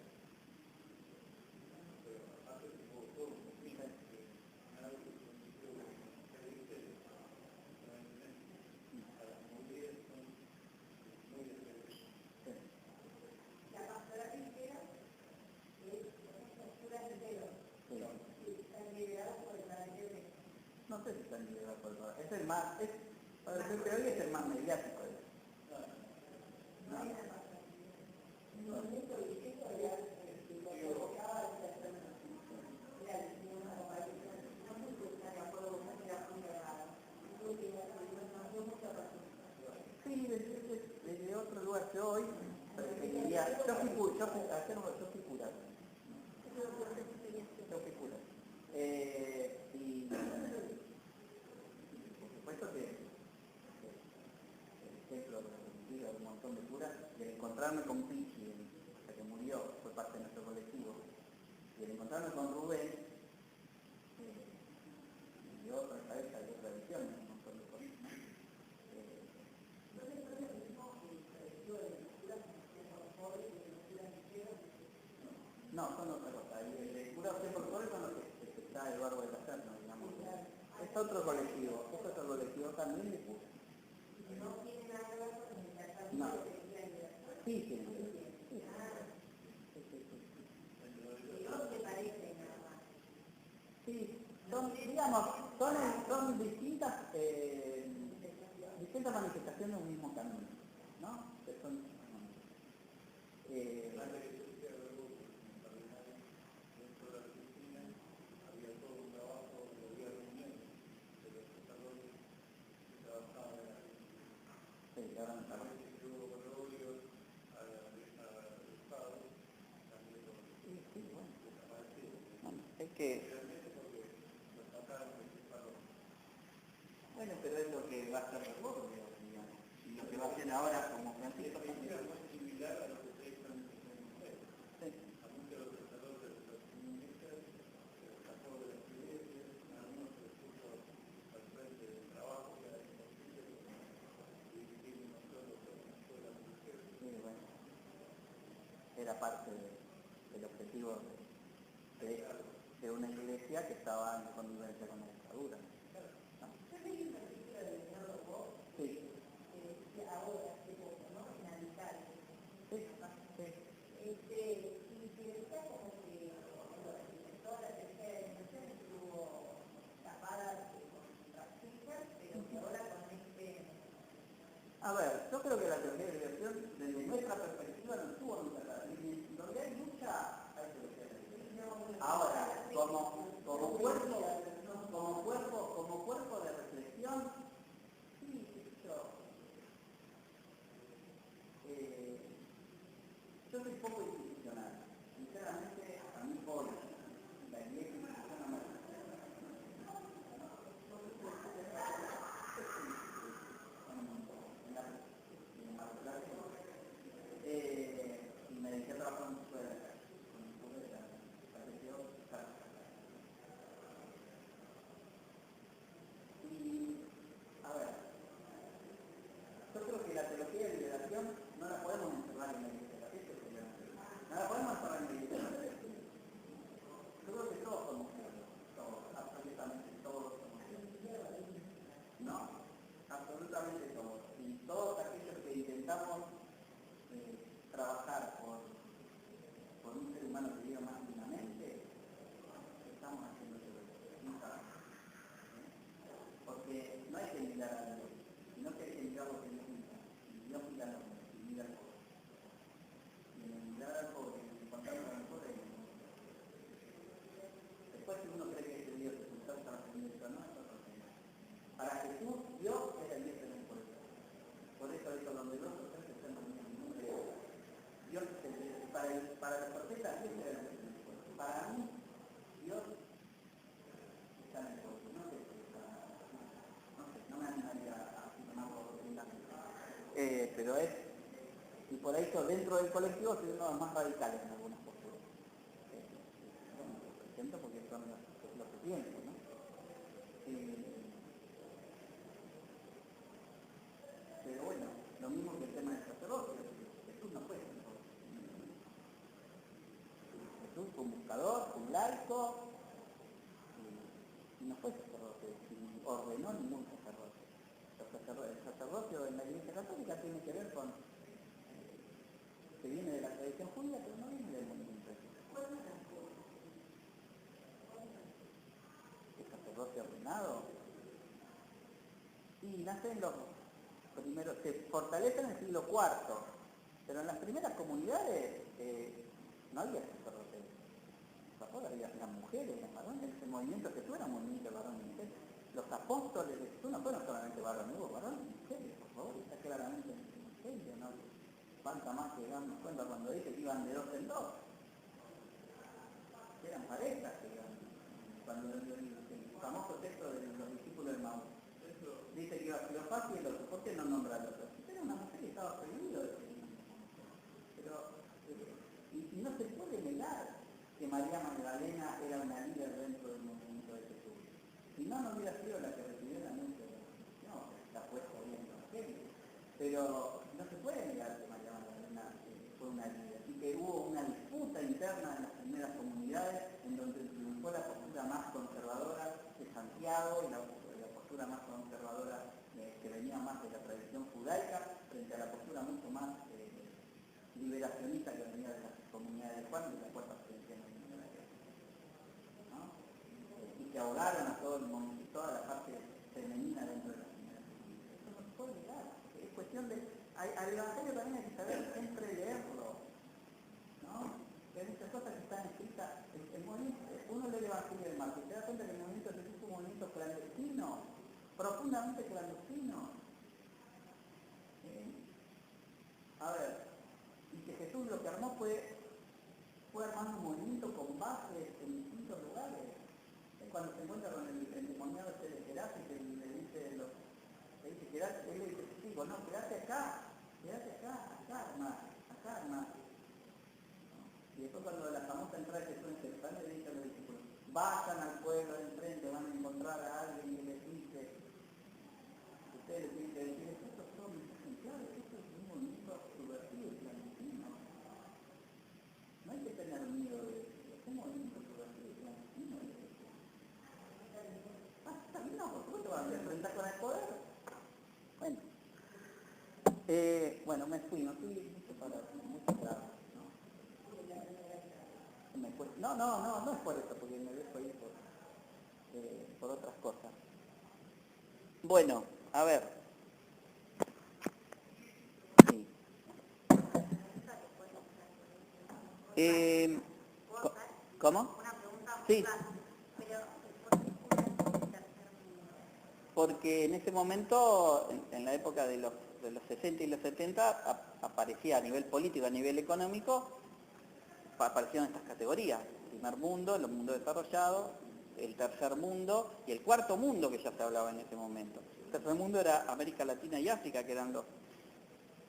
S1: No sé si están liderados por el padre. Es el más, para el Pepe hoy es el más mediático. No. Sí, desde otro lugar que hoy, preferiría, yo fui cura. Y por supuesto que el ejemplo de un montón de curas, y el encontrarme con Pichi, hasta que murió, fue parte de nuestro colectivo, y el encontrarme con Rubén, y otra cabeza de otra visión, un montón de cosas, ¿no? No, son otra cosa. El cura de Portugal son los que está Eduardo de la Serna, digamos. Es otro colectivo también de cura. No. Sí, sí. Sí, son, digamos, son distintas manifestaciones de un mismo camino, ¿no? Que son, sí, ahora me parece. Sí, bueno. Es que... Bueno, pero es lo que va a hacer el gordo, digamos, y lo que va a hacer ahora como Francisco también. Sí, bueno, era parte del objetivo de una iglesia que estaba en convivencia con la dictadura. ¿No? Sí. Sí, sí. para mí, Dios está en el pueblo, no me animaría a afirmarlo rotundamente. Pero es, y por eso dentro del colectivo soy uno de los más radicales en algunas posturas. Bueno, lo presento porque son los que pienso, ¿no? Pero bueno, lo mismo que el tema del sacerdocio. Jesús no fue sacerdote. Jesús fue un buscador, fue un laico, y no fue sacerdote, ni ordenó ningún sacerdote. El sacerdocio en la Iglesia Católica tiene que ver con, que viene de la tradición judía, pero no viene del movimiento de Jesús. El sacerdocio ordenado, y nace en los primeros, se fortalece en el siglo IV, pero en las primeras comunidades no había sacerdotes. Había las mujeres, los varones, el movimiento que era un movimiento de varones y mujeres. Los apóstoles de Jesús no fueron solamente varones, hubo varones y mujeres, por favor, está claramente en el Evangelio, ¿no? Falta más que darnos cuenta cuando dice que iban de dos en dos. Eran parejas, que iban, cuando el famoso texto de los discípulos de Maús dice que iba Cleofás y el otro, ¿por qué no nombra al otro? Era una mujer que estaba prohibido de ser. Pero, y no se puede negar que María Magdalena era una líder dentro del movimiento de Jesús. Si no, no hubiera sido la que recibió el anuncio de la resurrección, está puesto ahí en el Evangelio. Pero no se puede negar que María Magdalena fue una líder y que hubo una disputa interna en las primeras comunidades en donde triunfó la postura más conservadora de Santiago y la postura más conservadora que venía más de la tradición judaica frente a la postura mucho más liberacionista que venía de las comunidades de Juan y de la cuarta presidencia de la iglesia, ¿no? Y que ahogaron a todo el mundo, toda la parte femenina dentro de la comunidad. Eso no se puede negar. Es cuestión de... Al Evangelio también hay que saber siempre leerlo, ¿no? Que hay muchas cosas que están escritas. Uno lee el Evangelio de Marcos y se da cuenta que el movimiento de Jesús fue un movimiento clandestino, profundamente clandestino. A ver, y que Jesús lo que armó fue armando un movimiento con bases en distintos lugares. Cuando se encuentra con el endemoniado de Gerase, que le dice, quedate, él le dice, sí, bueno, quedate acá, arma. Y después cuando la famosa entrada de Jesús en Jerusalén le dice a los discípulos, vayan al pueblo de enfrente, van a encontrar a alguien que les dice, ustedes les tienen que decir, estos son ejemplares, esto es un movimiento subversivo y clandestino. No hay que tener miedo de eso, es un movimiento subversivo y clandestino. No, por supuesto, van a enfrentar con el poder. Bueno, me fui mucho para no es por eso, porque me dejo ir por otras cosas. Bueno, a ver. Sí. ¿Cómo? Sí. Porque en ese momento, en la época de los 60 y los 70, aparecía a nivel político, a nivel económico, aparecieron estas categorías: el primer mundo, el mundo desarrollado, el tercer mundo y el cuarto mundo, que ya se hablaba en ese momento. El tercer mundo era América Latina y África, que eran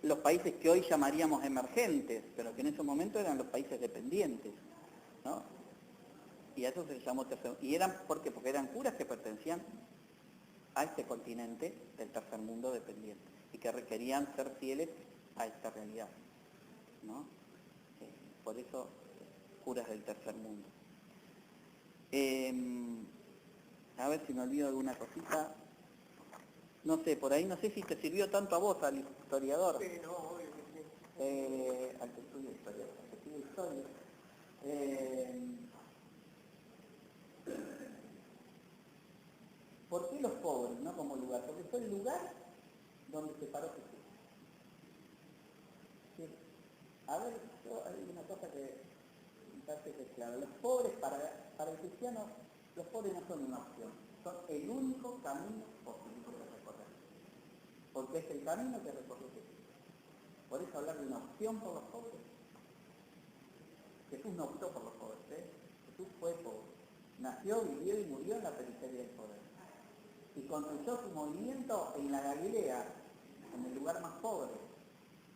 S1: los países que hoy llamaríamos emergentes, pero que en ese momento eran los países dependientes, ¿no? Y a eso se llamó tercer mundo. Y eran, ¿por qué? Porque eran curas que pertenecían a este continente del tercer mundo dependiente y que requerían ser fieles a esta realidad, ¿no? Por eso, curas del tercer mundo. A ver si me olvido alguna cosita. No sé, por ahí no sé si te sirvió tanto a vos, al historiador.
S3: Sí, no, obvio que sí.
S1: Al que estudia historia. ¿Por qué los pobres, no como lugar? Porque fue el lugar donde se paró Jesús. ¿Sí? A ver, hay una cosa que me parece que es clara. Los pobres, para el cristiano, los pobres no son una opción, son el único camino posible de recorrer. Porque es el camino que recorrió Jesús. ¿Por eso hablar de una opción por los pobres? Jesús no optó por los pobres, ¿eh? nació, vivió y murió en la periferia del poder. Y construyó su movimiento en la Galilea, en el lugar más pobre,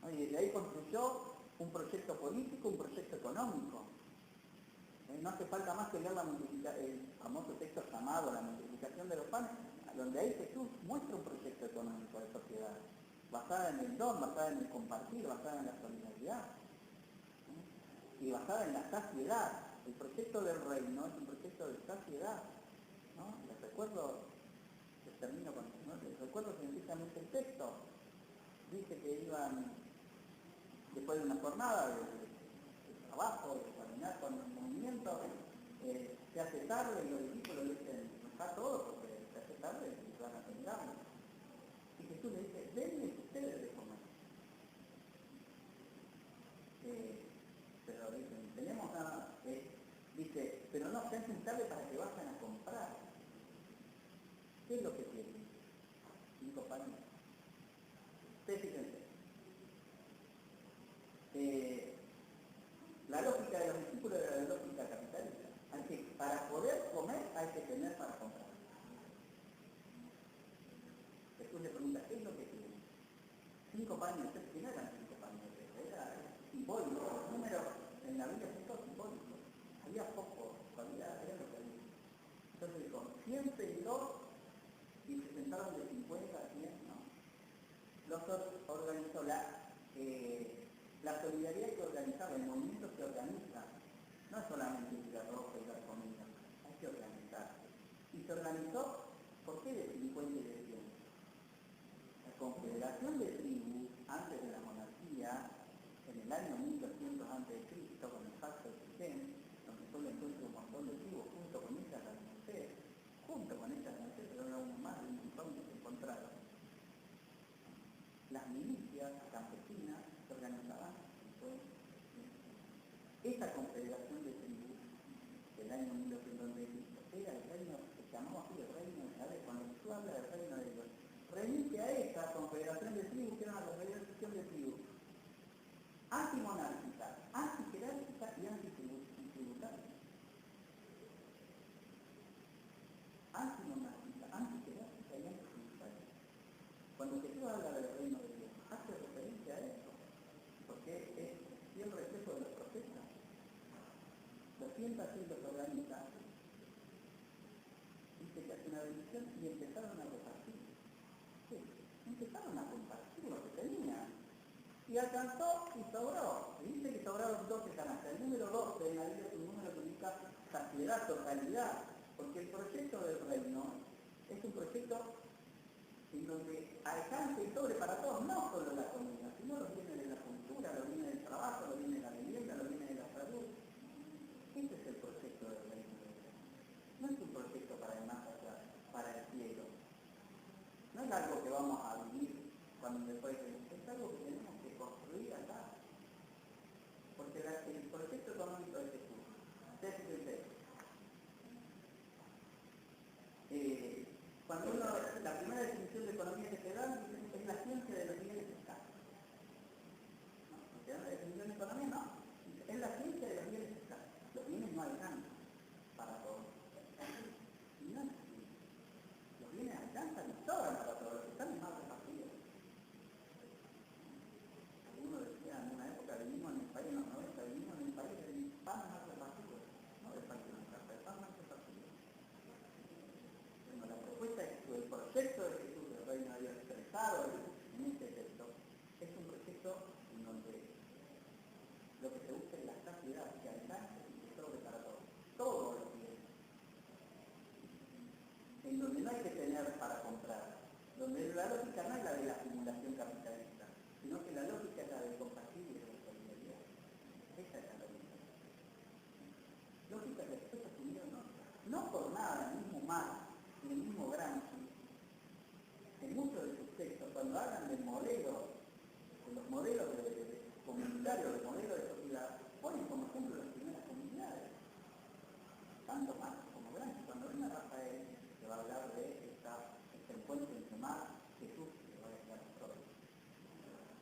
S1: ¿no? Y desde ahí construyó un proyecto político, un proyecto económico. No hace falta más que leer el famoso texto llamado La multiplicación de los panes, donde ahí Jesús muestra un proyecto económico de sociedad, basada en el don, basada en el compartir, basada en la solidaridad, ¿no? Y basada en la saciedad. El proyecto del reino es un proyecto de saciedad, ¿no? Les recuerdo, termino con, ¿no? Les recuerdo sencillamente el texto. Dice que iban, después de una jornada de trabajo, de caminar con el movimiento, se hace tarde y los discípulos le dicen, está todo porque se hace tarde y van a terminar. Y Jesús le dice, denles ustedes de comer. Pero dicen, tenemos nada, dice, pero no se hacen tarde para que vayan a comprar. ¿Qué es lo que quieren? 5 panes. Ustedes fíjense. La lógica de los discípulos era la lógica capitalista. Hay que, para poder comer hay que tener para comprar. Jesús le pregunta, ¿qué es lo que quieren? 5 panes, ¿qué no eran 5 panes? Era simbólico. Los números en la Biblia son todos simbólicos. Había poco, era lo que había. Entonces dijo, 100 pedidos y se sentaron de 50 a 100, ¿no? Los organizó la solidaridad que organizaba, el movimiento se organiza, no es solamente ir a ropa y dar comida, hay que organizarse. Y se organizó, ¿por qué de 50 y de 100? La Confederación de Tribus, antes de la monarquía, en el año 1200 a.C., con el pacto de Siquem, donde solo encuentra un montón de tribus, junto con ellas las de Moisés, pero era uno más de un montón que se encontraron. Las milicias campesinas se organizaban. Esa confederación de tribus del año 1200 era el reino, se llamaba así el reino de Yahvé. Cuando Jesús habla del reino de Dios, remite a esa confederación de tribus, que era una confederación de tribus antimonárquica, antijerárquica y antitributaria. Antimonárquica, antijerárquica y antitributaria. Cuando Jesús habla del reino de Dios, hace referencia a eso, porque es el reflejo de los profetas. Los 100 pacientes se organizan, dice que hace una bendición y empezaron a repartir. ¿Qué? Empezaron a compartir lo que tenían. Y alcanzó y sobró. Y dice que sobraron 12 canastas. El número 12 en la Biblia es un número que indica saciedad, totalidad, porque el proyecto del reino es un proyecto en donde alcance y sobre para todos, no solo la comida, sino los bienes de la cultura, los bienes del trabajo, los bienes de la vivienda, los bienes de la salud. Ese es el proyecto del reino de Dios. No es un proyecto para el más allá, para el cielo. No es algo que vamos a vivir cuando después, es algo que tenemos que construir acá. Porque el proyecto económico de Jesús, cuando la primera definición de economía que se da es la ciencia de los bienes escasos. No, la definición de economía no, es la ciencia de los bienes escasos. Los bienes no alcanzan para todos. Y no es así. Los bienes alcanzan y sobran para todos, los que están mal repartidos. Alguno decía en una época, vivimos en un país, en los 90, vivimos en un país de pan mal repartido, no de pan mal repartido. Bueno, la propuesta es que el proyecto de Jesús, del reino de Dios expresado en este texto, es un proyecto en donde lo que se busca es la saciedad, que alcance y que sobre para todos. Todos los bienes. En donde no hay que tener para comprar, donde la lógica no es la de la acumulación capitalista, sino que la lógica es la del compartir y de la solidaridad. Esa es la lógica. Lógica que después asumieron no por nada, el mismo Marx, el mismo Gramsci, en muchos de sus textos, cuando hablan del modelo, de los modelos comunitarios, del modelo de sociedad, ponen como ejemplo las primeras comunidades. Tanto Marx como Gramsci, cuando ven a Rafael, se va a hablar de este encuentro entre Marx, Jesús, que va a decir todo.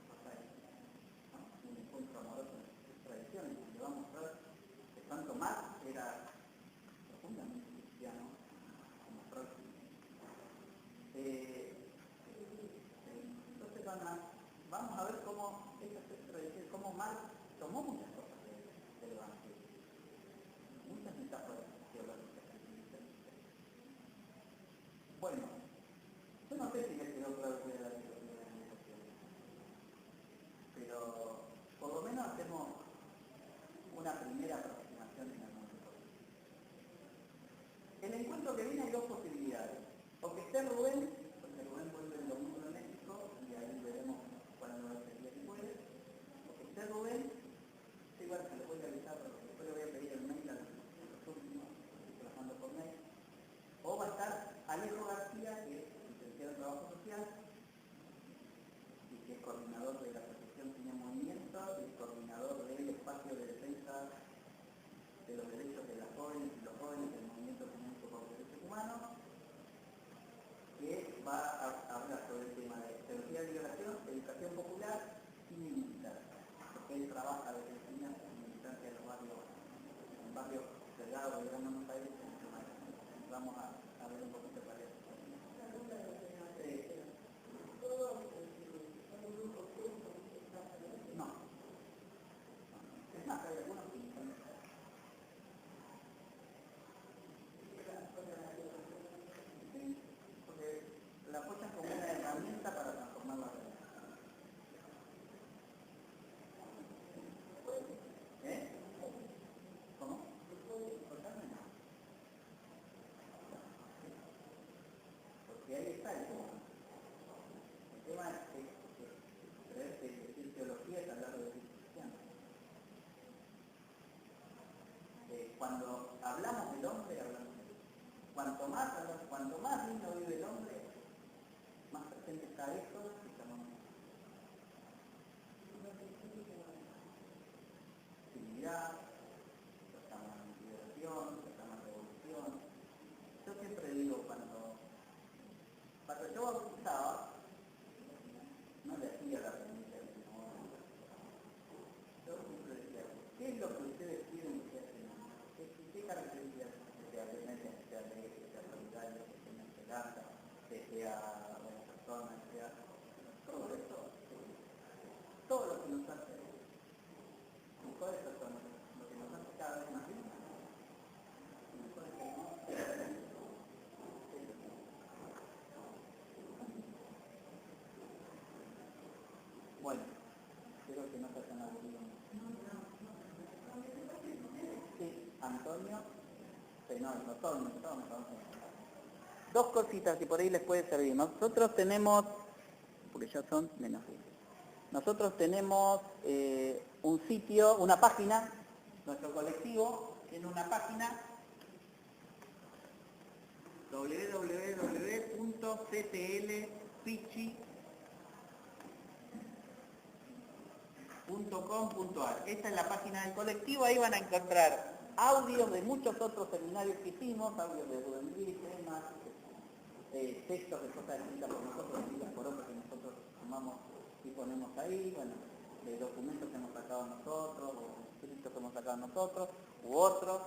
S1: Rafael, ¿no? Un encuentro amoroso en sus tradiciones, donde va a mostrar que tanto Marx era profundamente Santiago, de Gran Buenos Aires, vamos a ver un poquito para eso. No. Es más, hay algunos que están. Sí, porque la apoyan como una herramienta para transformar la realidad. ¿Cómo? Cortarme no. Porque ahí está el tema. El tema es que creer que decir teología es hablar de Cristo cristiano. Cuando hablamos del hombre, hablamos de Dios. Cuanto más lindo vive el hombre, más presente está esto que llamamos civilidad, se llama liberación, se llama revolución. Yo siempre digo, cuando yo bautizaba, no le hacía la pregunta, yo siempre decía, ¿qué es lo que ustedes quieren que sea este mundo? ¿Qué características que sea beneficia, que sea alegre, que sea solidario, que tenga esperanza, que sea buena persona, que sea todo esto, todo lo que nos hace mejores personas, lo que nos hace cada vez más dignos, mejores personas. Bueno, creo que no se hacen aburrido. Sí, Antonio, todos. Dos cositas y por ahí les puede servir. Nosotros tenemos, porque ya son menos 10. Nosotros tenemos un sitio, una página, nuestro colectivo tiene una página www.ctlpichi.com.ar. Esta es la página del colectivo, ahí van a encontrar audios de muchos otros seminarios que hicimos, audios de Rubén Luis, temas, textos de cosas escritas por nosotros, escritas por otros que nosotros tomamos y ponemos ahí, bueno, de documentos que hemos sacado nosotros, o escritos que hemos sacado nosotros, u otros.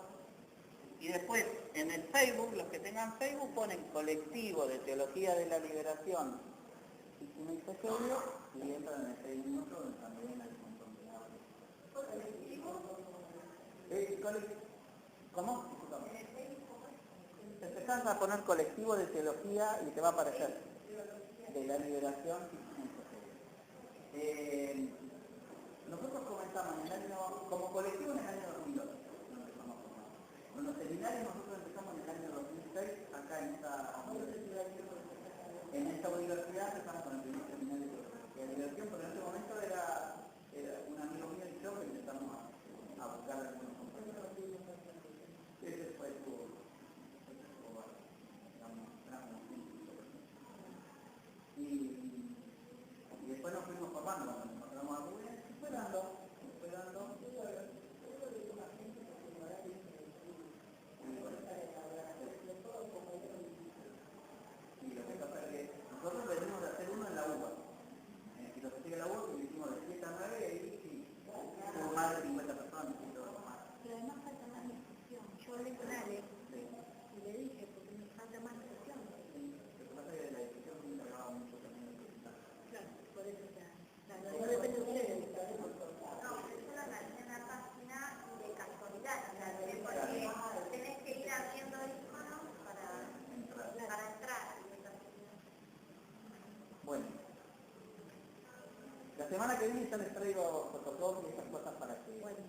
S1: Y después, en el Facebook, los que tengan Facebook ponen Colectivo de Teología de la Liberación y entran en el Facebook nuestro, donde también hay un montón de audios. ¿Cómo? Empezás a poner Colectivo de Teología y te va a aparecer de la Liberación. Nosotros comenzamos en el año, como colectivo en el año 2002, con los seminarios nosotros empezamos en el año 2006, acá en esta universidad empezamos con el primer seminario de liberación, pero en ese momento era un amigo mío y yo que empezamos a buscar algunos compañeros. Ese fue el y después nos fuimos formando, cuando nos encontramos a Rubén, esperando. Y lo que pasa es que nosotros venimos de hacer uno en la UBA. En filosofía de la UBA, que lo hicimos de 7 a 9, y ahí sí, hubo más de 50 personas.
S2: Pero además falta más discusión. Yo hablé con Alex y le dije, porque me falta más discusión.
S1: Lo que pasa es que la discusión se encargaba mucho también de presentar.
S2: Claro, por eso ya. No depende de ustedes.
S4: No, eso lo analicé en la página de casualidad, porque tenés que ir abriendo el icono para entrar.
S1: Bueno, la semana que viene ya les traigo fotocopias y esas cosas para que puedan ir.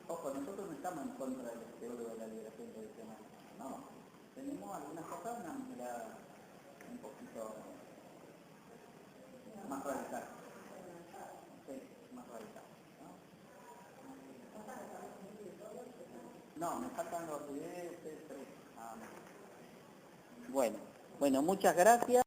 S1: Ojo, nosotros no estamos en contra del teólogo de la liberación tradicional, no. Tenemos algunas cosas, una mirada un poquito más radical. Sí, más radical. No, me faltan los videos, 3. Bueno, muchas gracias.